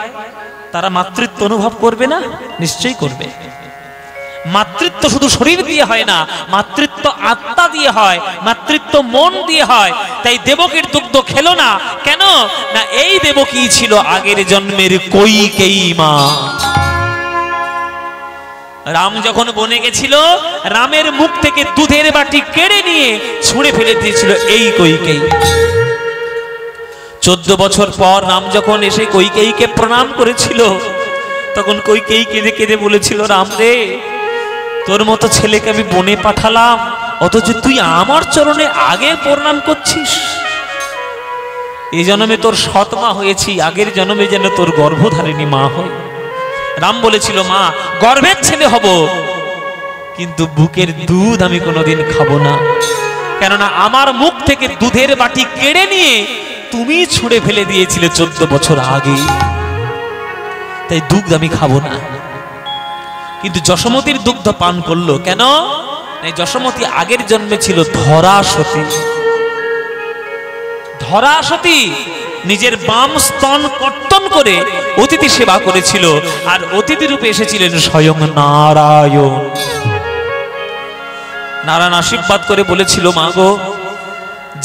তারা মাতৃত্ব অনুভব করবে না? নিশ্চয়ই করবে। মাতৃত্ব শুধু শরীর দিয়ে হয় না, মাতৃত্ব আত্মা দিয়ে হয়, মাতৃত্ব মন দিয়ে হয়। তাই দেবকীর দুগ্ধ খেলো না কেন? না, এই দেবকী ছিল আগের জন্মের কৈকেয়ী মা। রাম যখন বনে গেছিল, রামের মুখ থেকে দুধের বাটি কেড়ে নিয়ে ছুঁড়ে ফেলে দিয়েছিল এই কৈকেয়ী। 14 বছর পর রাম যখন এসে কৈকেয়ীকে প্রণাম করেছিল, তখন কৈকেয়ী কেঁদে কেঁদে বলেছিল, রাম রে, তোর মতো ছেলেকে আমি বনে পাঠালাম, অথচ তুই আমার চরণে আগে প্রণাম করছিস। এই জন্মে তোর সৎ মা হয়েছি, আগের জন্মে যেন তোর গর্ভধারিণী মা হয়। রাম বলেছিল, মা গর্ভের ছেলে হব, কিন্তু বুকের দুধ আমি কোনোদিন খাবো না, কেননা আমার মুখ থেকে দুধের বাটি কেড়ে নিয়ে তুমি ছুঁড়ে ফেলে দিয়েছিলে 14 বছর আগে, তাই দুধ আমি খাবো না। কিন্তু যশোমতীর দুগ্ধ পান করলো কেন? যশোমতী আগের জন্মে ছিল ধরাসতী। ধরাসতী নিজের বাম স্তন কর্তন করে অতিথি সেবা করেছিল, আর অতিথি রূপে এসেছিলেন স্বয়ং নারায়ণ। নারায়ণ আশীর্বাদ করে বলেছিল, মা গো,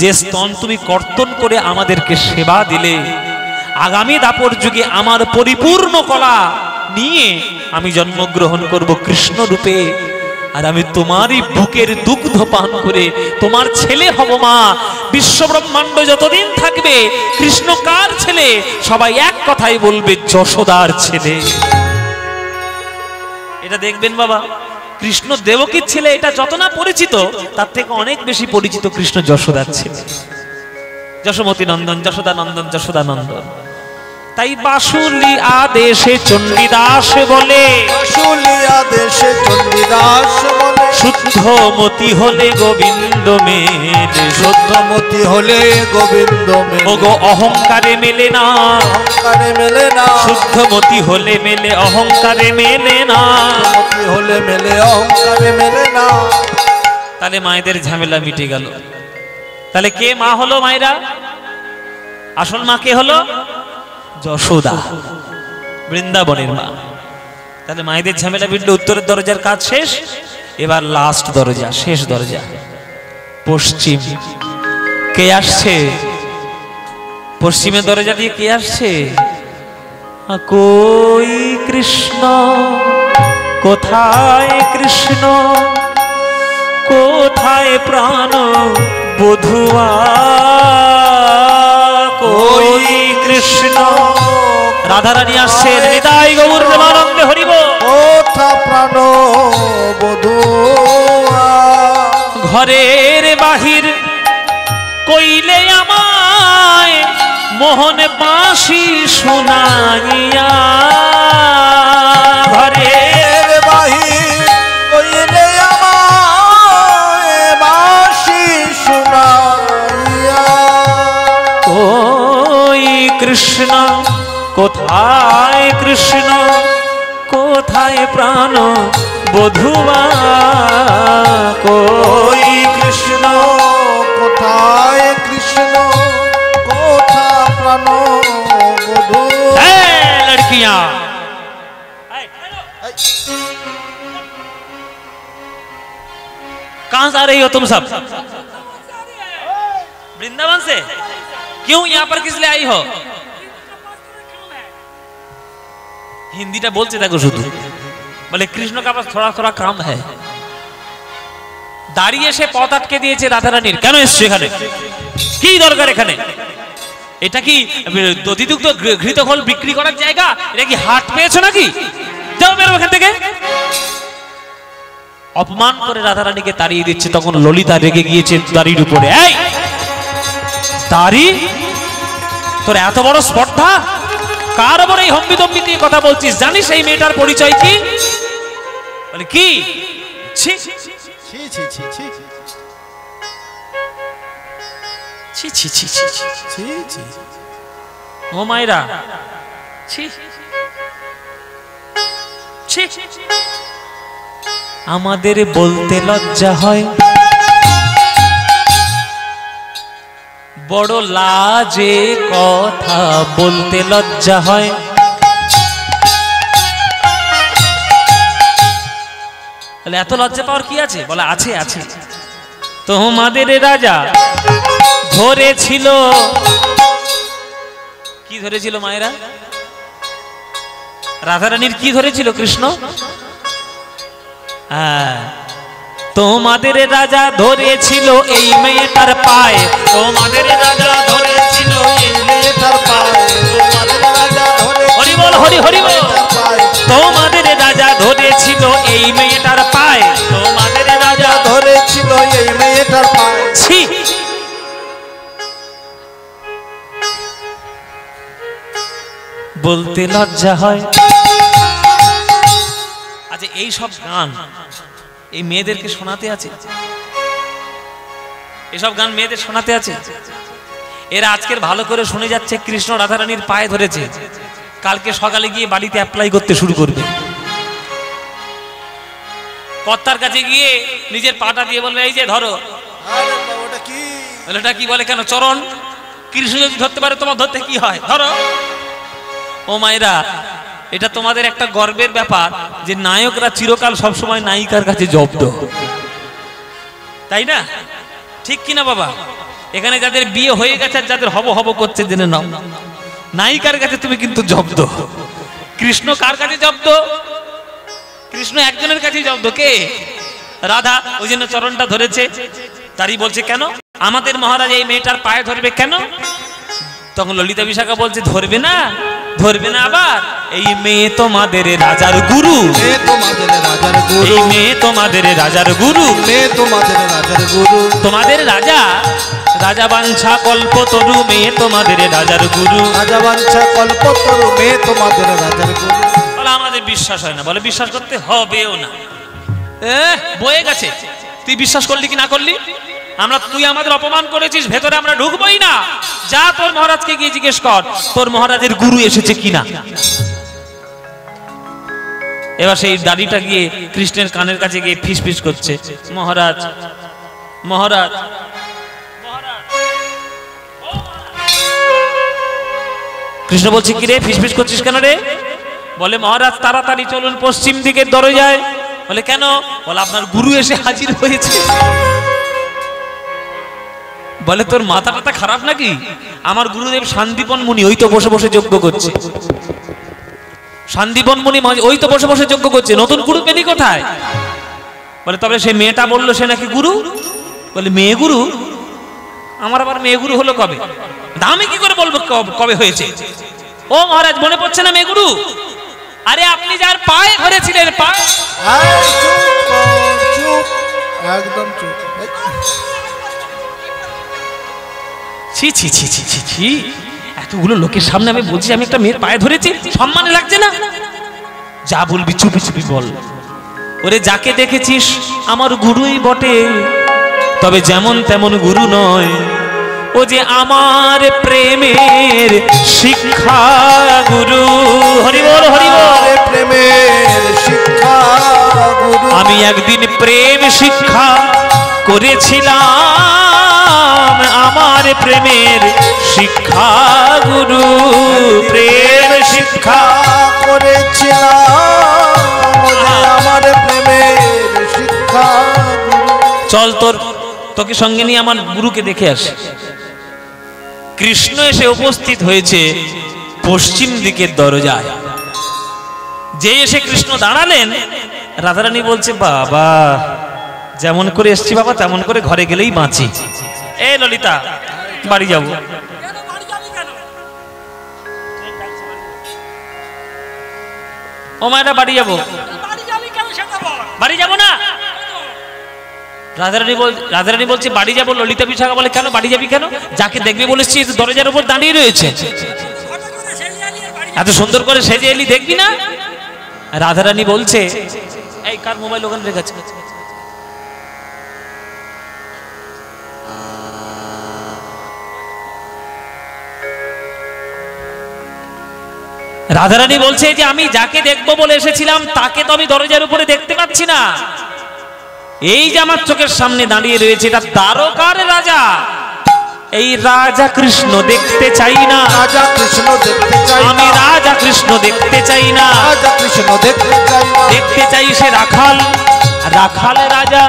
যে স্তন তুমি কর্তন করে আমাদেরকে সেবা দিলে, আগামী দাপর যুগে আমার পরিপূর্ণ কলা নিয়ে আমি জন্মগ্রহণ করব কৃষ্ণ রূপে, আর আমি তোমারই বুকের দুগ্ধ পান করে তোমার ছেলে হব। মা, বিশ্ব ব্রহ্মাণ্ড যতদিন থাকবে কৃষ্ণ কার ছেলে? সবাই এক কথাই বলবে, যশোদার ছেলে। এটা দেখবেন বাবা, কৃষ্ণ দেবকীর ছেলে এটা যত না পরিচিত, তার থেকে অনেক বেশি পরিচিত কৃষ্ণ যশোদার ছেলে। যশোমতী নন্দন, যশোদা নন্দন, যশোদা নন্দন। তাই বাসুলি আদেশে চণ্ডীদাস বলে, বাসুলি আদেশে চণ্ডীদাস বলে, শুদ্ধমতি হলে গোবিন্দ মেলে, শুদ্ধমতি হলে গোবিন্দ মেলে। ওগো অহংকারে মেলে না, অহংকারে মেলে না, শুদ্ধমতি হলে মেলে, অহংকারে মেলে না। শুদ্ধমতি হলে মেলে, অহংকারে মেলে না। তাহলে মায়েদের ঝামেলা মিটে গেল। তাহলে কে মা হলো? মায়েরা আসল মা কে হলো? যশোদা, বৃন্দাবনের মা। তাহলে মায়েদের ঝামেলা মিটলে উত্তরের দরজার কাজ শেষ। এবার লাস্ট দরজা, শেষ দরজা, পশ্চিম। কে আসছে? পশ্চিমের দরজা দিয়ে কে আসছে? কই কৃষ্ণ, কোথায় কৃষ্ণ, কোথায় প্রাণ বধুয়া, কই কৃষ্ণ। রাধারানী আসছেন, হৃদয় গৌর প্রেমানন্দে হরিব। কোথা প্রাণ বধুয়া, ঘরের বাহির কইলে আমায় মোহন বাঁশি শোনাইয়া, ঘরের বাহির কইলে আমায় বাঁশি শোনাইয়া। ওই কৃষ্ণ, কোথায় কৃষ্ণ, কোথায় প্রাণ বধুয়া, কই কৃষ্ণ, কোথায় কৃষ্ণ, কোথা প্রাণ বধু। লড়কিয়া कहां से आ रही हो तुम सब? वृंदावन से? क्यों यहाँ पर किस लिए आई हो? हिंदीটা বলতে থাকো শুধু, বলে কৃষ্ণ का पास थोड़ा थोड़ा काम है। দাঁড়িয়ে এসে পথ আটকে দিয়েছে রাধারানীর। কেন এসছো এখানে? কি দরকার এখানে? এটা কি দধিদুগ্ধ ঘৃত ফল বিক্রি করার জায়গা? এটা কি হাট পেয়েছো নাকি? যাও বেরো এখান থেকে। অপমান করে রাধারানীকে তাড়িয়ে দিচ্ছে। তখন ললিতা রেগে গিয়েছে দাড়ির উপরে। এই দাড়ি, তোর এত বড় স্পর্ধা? কার ওপর এই হম্বিতম্বি দিয়ে কথা বলছিস? জানিস এই মেয়েটার পরিচয় কি? বলে কি? ছি ছি ছি ছি ছি ছি ছি ছি ছি। ও মায়েরা, ছি ছি। আমাদের বলতে লজ্জা হয়, বড় লাজে কথা বলতে লজ্জা হয়। বলে এত লজ্জা পাওয়ার কি আছে? বলে আছে আছে। তোমাদের রাজা ধরেছিল, কি ধরেছিল মায়েরা? রাধারানীর কি ধরেছিল কৃষ্ণ? হ্যাঁ, তোমাদের রাজা ধরেছিল এই মেয়েটার পায়ে, তোমাদের রাজা ধরেছিল এই মেয়েটার পায়ে, তোমাদের রাজা ধরে হরি বল হরি হরি বল। তোমাদের রাজা ধরেছিল এই মেয়েটার পায়ে, তোমাদের রাজা ধরেছিল এই মেয়েটার পায়ে। ছি, বলতে লজ্জা হয়। আচ্ছা, এই সব গান এই মেয়েদেরকে শোনাতে আছে, এসব গান মেয়েদের শোনাতে আছে। এরা আজকের ভালো করে শুনে যাচ্ছে কৃষ্ণ রাধারানীর পায়ে ধরেছে, কালকে সকালে গিয়ে বাড়িতে অ্যাপ্লাই করতে শুরু করবে। কর্তার কাছে গিয়ে নিজের পাটা দিয়ে বলবে এই যে ধরো। ওটা কি বলে কেন? চরণ। কৃষ্ণ যদি ধরতে পারে তোমার ধরতে কি হয়? ধরো। ও মায়েরা, এটা তোমাদের একটা গর্বের ব্যাপার যে নায়করা চিরকাল সবসময় নায়িকার কাছে জব্দ, তাই না? ঠিক কিনা বাবা? এখানে যাদের বিয়ে হয়ে গেছে আর যাদের হব হব করছে জেনে নাও, নায়িকার কাছে তুমি কিন্তু জব্দ। কৃষ্ণ কার কাছে জব্দ? কৃষ্ণ একজনের কাছেই জব্দ। কে? রাধা। ওই জন্য চরণটা ধরেছে। তারই বলছে কেন আমাদের মহারাজ এই মেয়েটার পায়ে ধরবে কেন? তখন ললিতা বিশাখা বলছে ধরবে না, ধরবে না আবার। এই মেয়ে তোমাদের রাজার গুরু, মেয়ে তোমাদের রাজার গুরু, এই মেয়ে তোমাদের রাজার গুরু, মেয়ে তোমাদের রাজার গুরু, তোমাদের রাজা, রাজা বাঞ্ছা কল্পতরু, মেয়ে তোমাদের রাজার গুরু, রাজা বাঞ্ছা কল্পতরু, মেয়ে তোমাদের রাজার গুরু। বলে আমাদের বিশ্বাস হয় না। বলে বিশ্বাস করতে হবেও না। বয়ে গেছে, তুই বিশ্বাস করলি কি না করলি? আমরা, তুই আমাদের অপমান করেছিস, ভেতরে আমরা ঢুকবোই না। যা তোর মহারাজকে গিয়ে জিজ্ঞেস কর তোর মহারাজের গুরু এসেছে কিনা। এবার সেই দাড়িটা গিয়ে কৃষ্ণের কানের কাছে গিয়ে ফিস ফিস করছে, মহারাজ মহারাজ। কৃষ্ণ বলছে কি রে ফিস ফিস করছিস কেন রে? বলে মহারাজ তাড়াতাড়ি চলুন পশ্চিম দিকের দরজায়। বলে কেন? বলে আপনার গুরু এসে হাজির হয়েছে। বলে তোর মাথা টাথা খারাপ নাকি? আমার গুরুদেব শান্তিপন মুনি ওই তো বসে বসে যজ্ঞ করছে। শান্তিপন মুনি ওই তো বসে বসে যজ্ঞ করছে, নতুন গুরু পেলি কোথায়? বলে তবে সে মেয়েটা বললো সে নাকি গুরু। বলে মেয়ে গুরু? আমার আবার মেয়ে গুরু হলো কবে? আমি কি করে বলবো কবে হয়েছে? ও মহারাজ মনে পড়ছে না মেয়ে গুরু? আরে আপনি যার পায়ে ধরেছিলেন, পায়ে। একদম চুপ। ছি ছি ছি ছি ছি ছি, এতগুলো লোকের সামনে আমি বলছি আমি একটা মেয়ের পায়ে ধরেছি, সম্মানে লাগছে না? যা বলবি চুপি চুপি বল। ওরে যাকে দেখেছিস আমার গুরুই বটে, তবে যেমন তেমন গুরু নয়। ও যে আমার প্রেমের শিক্ষা গুরু। হরি বল হরি বল। প্রেমের শিক্ষা গুরু। আমি একদিন প্রেম শিক্ষা করেছিলাম, আমার প্রেমের শিক্ষা গুরু। প্রেম শিক্ষা করেছিলাম, আমার প্রেমের শিক্ষা গুরু। চল তোকে সঙ্গে নিয়ে আমার গুরুকে দেখে আসি। কৃষ্ণ এসে উপস্থিত হয়েছে পশ্চিম দিকের দরজায়। যে এসে কৃষ্ণ দাঁড়ালেন, রাধারানী বলছে বাবা যেমন করে এসছি বাবা তেমন করে ঘরে গেলেই বাঁচি। এ ললিতা বাড়ি যাব। ও মায়েরা বাড়ি যাব। বাড়ি যাব না? রাধারানী বলছে বাড়ি যাব। ললিতা বিশাখা বলে কেন বাড়ি যাবি কেন? যাকে দেখবে বলেছি দরজার উপর দাঁড়িয়ে রয়েছে, এত সুন্দর করে সেজে এলি দেখবি না? রাধারানী বলছে এই কার মোবাইল ওখানে রেখেছে? রাধারানী বলছে যে আমি যাকে দেখবো বলে এসেছিলাম তাকে তো আমি দরজার উপরে দেখতে পাচ্ছি না। এই যে আমার চোখের সামনে দাঁড়িয়ে রয়েছে এটা দ্বারকার রাজা। এই রাজা কৃষ্ণ দেখতে চাই না, রাজা কৃষ্ণ দেখতে চাই। আমি রাজা কৃষ্ণ দেখতে চাই না, রাজা কৃষ্ণ দেখতে চাই। দেখতে চাই সে রাখাল, রাখাল রাজা।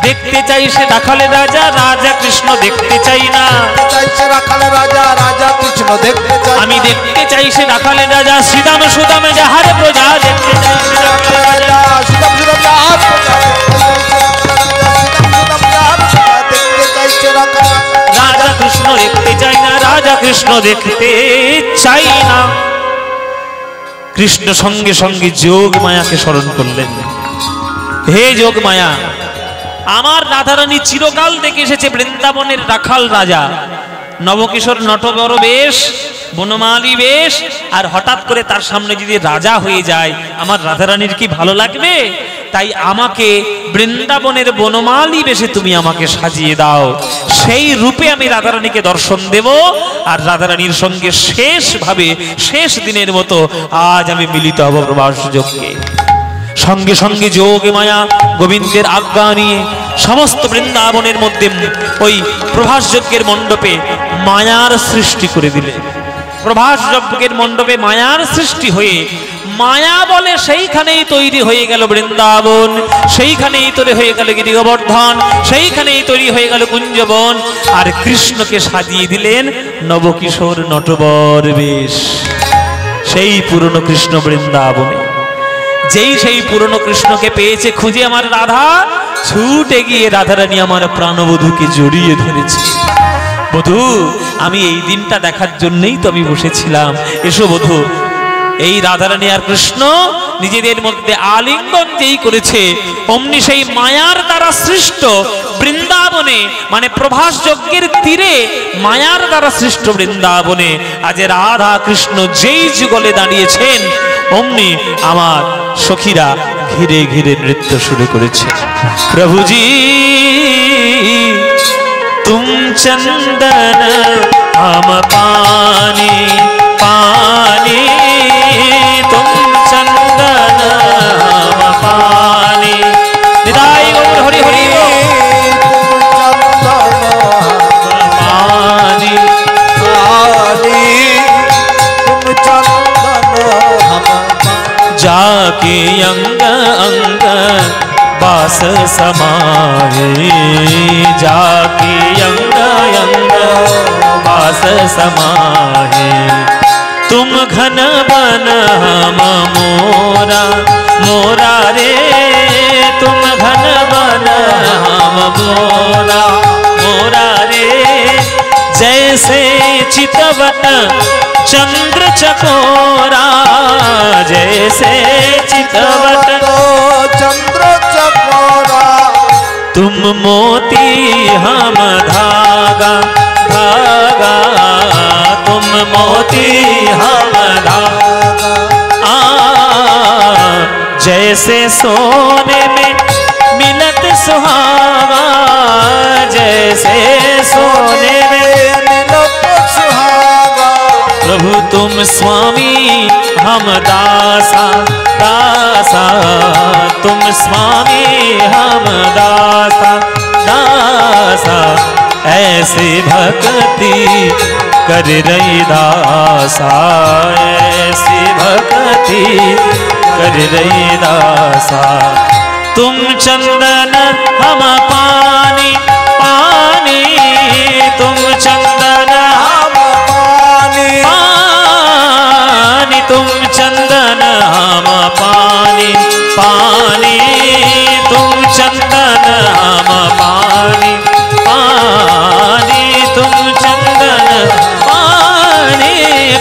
দেখতে চাই সে রাখাল রাজা, রাজা কৃষ্ণ দেখতে চাই না। চাই সে রাখাল রাজা, রাজা কৃষ্ণ দেখতে চাই। আমি দেখতে চাই সে রাখাল রাজা, শ্রীদাম সুদামে যাহার প্রজা। দেখতে চাই সে রাখাল রাজা, সুদাম সুদাম যাহার প্রজা। দেখতে চাই সে রাখাল রাজা কৃষ্ণ দেখতে চাই না, রাজা কৃষ্ণ দেখতে চাই না। কৃষ্ণ সঙ্গে সঙ্গে যোগ মায়াকে স্মরণ করলেন। হে যোগ মায়া, আমার রাধারানী চিরকাল দেখে এসেছে বৃন্দাবনের রাখাল রাজা, নবকিশোর নটবর বেশ, বনমালী বেশ, আর হঠাৎ করে তার সামনে যদি রাজা হয়ে যায়, আমার রাধারানীর কি ভালো লাগবে? তাই আমাকে বৃন্দাবনের বনমালী বেশে তুমি আমাকে সাজিয়ে দাও, সেই রূপে আমি রাধারানীকে দর্শন দেব, আর রাধারানীর সঙ্গে শেষভাবে শেষ দিনের মতো আজ আমি মিলিত হব প্রভাস যোগে। সঙ্গে সঙ্গে যোগ মায়া গোবিন্দের আজ্ঞা নিয়ে সমস্ত বৃন্দাবনের মধ্যে ওই প্রভাস যজ্ঞের মণ্ডপে মায়ার সৃষ্টি করে দিলে। প্রভাস যজ্ঞের মণ্ডপে মায়ার সৃষ্টি হয়ে মায়া বলে সেইখানেই তৈরি হয়ে গেল বৃন্দাবন, সেইখানেই তৈরি হয়ে গেল গিরি গোবর্ধন, সেইখানেই তৈরি হয়ে গেল কুঞ্জবন। আর কৃষ্ণকে সাজিয়ে দিলেন নবকিশোর নটবর বেশ, সেই পুরনো কৃষ্ণ বৃন্দাবনে। যেই সেই পুরনো কৃষ্ণকে পেয়েছে খুঁজে আমার রাধা, ছুটে গিয়ে রাধারানী আমার প্রাণবধূকে জড়িয়ে ধরেছে। বধূ, আমি এই দিনটা দেখার জন্যই তো আমি বসেছিলাম, এসো বধূ। এই রাধারানী আর কৃষ্ণ নিজেদের মধ্যে আলিঙ্গন যেই করেছে, অমনি সেই মায়ার দ্বারা সৃষ্ট বৃন্দাবনে, মানে প্রভাস যজ্ঞের তীরে মায়ার দ্বারা সৃষ্ট বৃন্দাবনে আজ রাধা কৃষ্ণ যেই যুগলে দাঁড়িয়েছেন, অমনি আমার সখীরা ঘিরে ঘিরে নৃত্য শুরু করেছে। প্রভুজি তুম চন্দন हम पानी पानी, तुम चंदन हम पानी। निताई गौर हरि हरि पानी पानी, तुम चंदन हम जाके अंग अंग बास समाए, जाके अंग अंग बास समाए। तुम घन बन हम मोरा मोरा रे, तुम घन बन हम मोरा मोरा रे। जैसे चितवत चंद्र चकोरा, जैसे चितवत चंद्र चकोरा। तुम मोती हम धागा धागा, तुम मोती हम धागा। जैसे सोने में मिलत सुहागा, जैसे सोने में मिलत सुहागा। प्रभु तुम स्वामी हम दासा दासा, तुम स्वामी हम दासा दासा। ऐसे भक्ति कर रही दासा, ऐसी भक्ति कर रही दासा। तुम चंदन हम पानी पानी, तुम चंदन हम पानी पानी, तुम चंदन हम पानी पानी, तुम चंदन हम पानी पानी, तुम चंदन पानी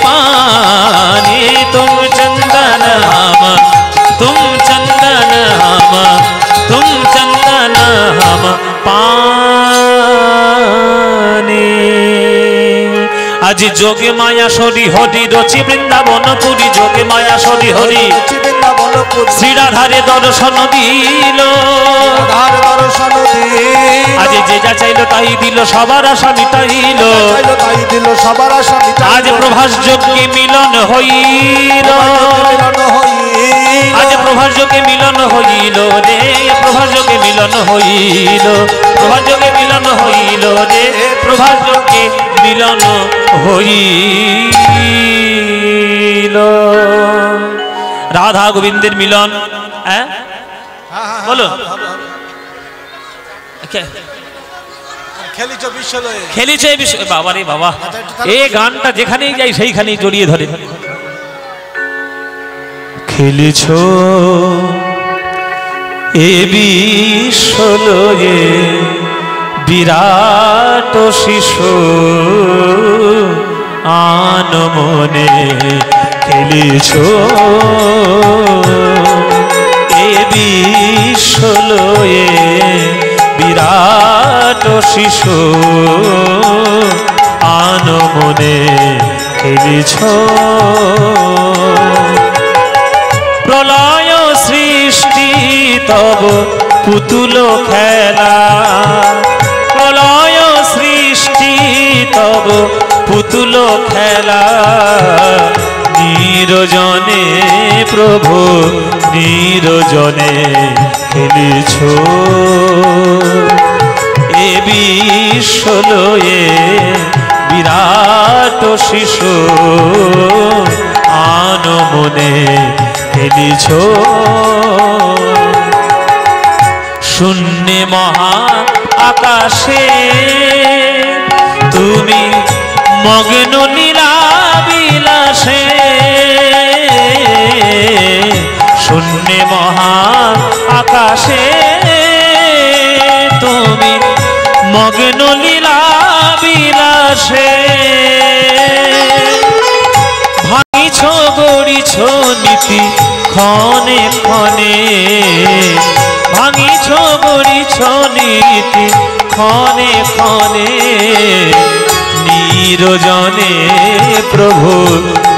पानी, तुम चंदन हम, तुम चंदन हम, तुम चंदन हम पानी। आज जोगे माया सरी हरि रचि बृंदावन पुरी, जोगे माया सरी हरि श्री राधारे दर्शन दिल, आज जे जा चाইলো তাই দিল, সবার আশা মিটাইল, আজ প্রভাস যজ্ঞে মিলন হইল, আজ প্রভাস যজ্ঞে মিলন হইল রে, প্রভাস যজ্ঞে মিলন হইল, প্রভাস যজ্ঞে মিলন হইল রে, প্রভাস যজ্ঞে মিলন হইল। রাধা গোবিন্দের মিলন, হ্যাঁ বলো খেলিছে বিশ্ব। বাবা রে বাবা, এই গানটা যেখানেই যাই সেইখানেই জড়িয়ে ধরে। খেলেছ এ বিশ্বলয়ে বিরাট শিশু আন মনে, খেলেছ এ বিশ্বলয়ে বিরাট শিশু আন মনে, খেলেছ খেলিছ। প্রলয় সৃষ্টি তব পুতুল খেলা, প্রলয় সৃষ্টি তব পুতুল খেলা, নিরজনে প্রভু নিরজনে খেলিছ। এ বিশ্বলয়ে বিরাট শিশু আনমনে খেলিছ। শূন্যে মহা আকাশে তুমি মগ্ন লীলা বিলাসে, শূন্যে মহা আকাশে তুমি মগ্ন লীলা বিলাসে। ভাঙিছ গড়িছ নীতি ক্ষণে ক্ষণে, ভাঙিছ গড়িছ নীতি ক্ষণে ক্ষণে, নিরজনে প্রভু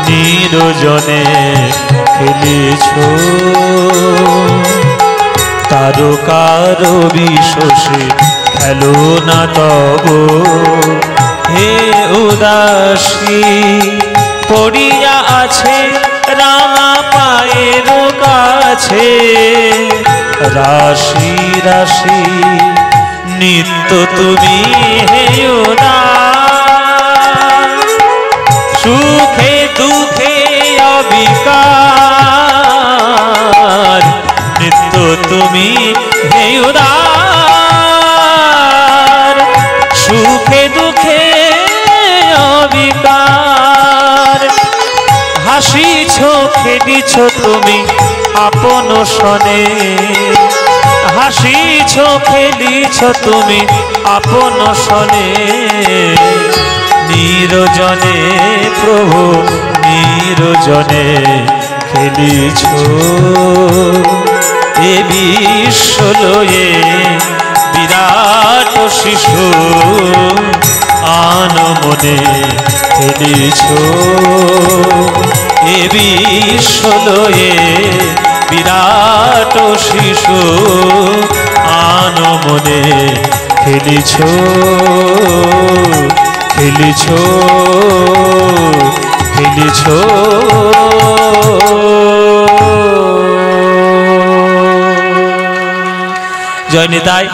নিরজনে খেলিছ। তারকার বিশ্বসে খেলো না তব, হে উদাসী পড়িয়া আছে রামা পায়ের কাছে। রাশি রাশি নিত্য তুমি হে উদাস, সুখে দুঃখে অবিকার, নিত্য তুমি হে উদার, সুখে দুঃখে অবিকার। হাসিছ খেলিছ তুমি আপন সনে, হাসিছ খেলিছ তুমি আপন সনে, নিরজনে প্রভু নিরজনে খেলিছ। এ বিশ্বলয়ে বিরাট শিশু আনমনে খেলিছ। এ বিশ্বলয়ে বিরাট শিশু আনমনে খেলিছ, খেলিছ, খেলিছ। জয় নিতাই।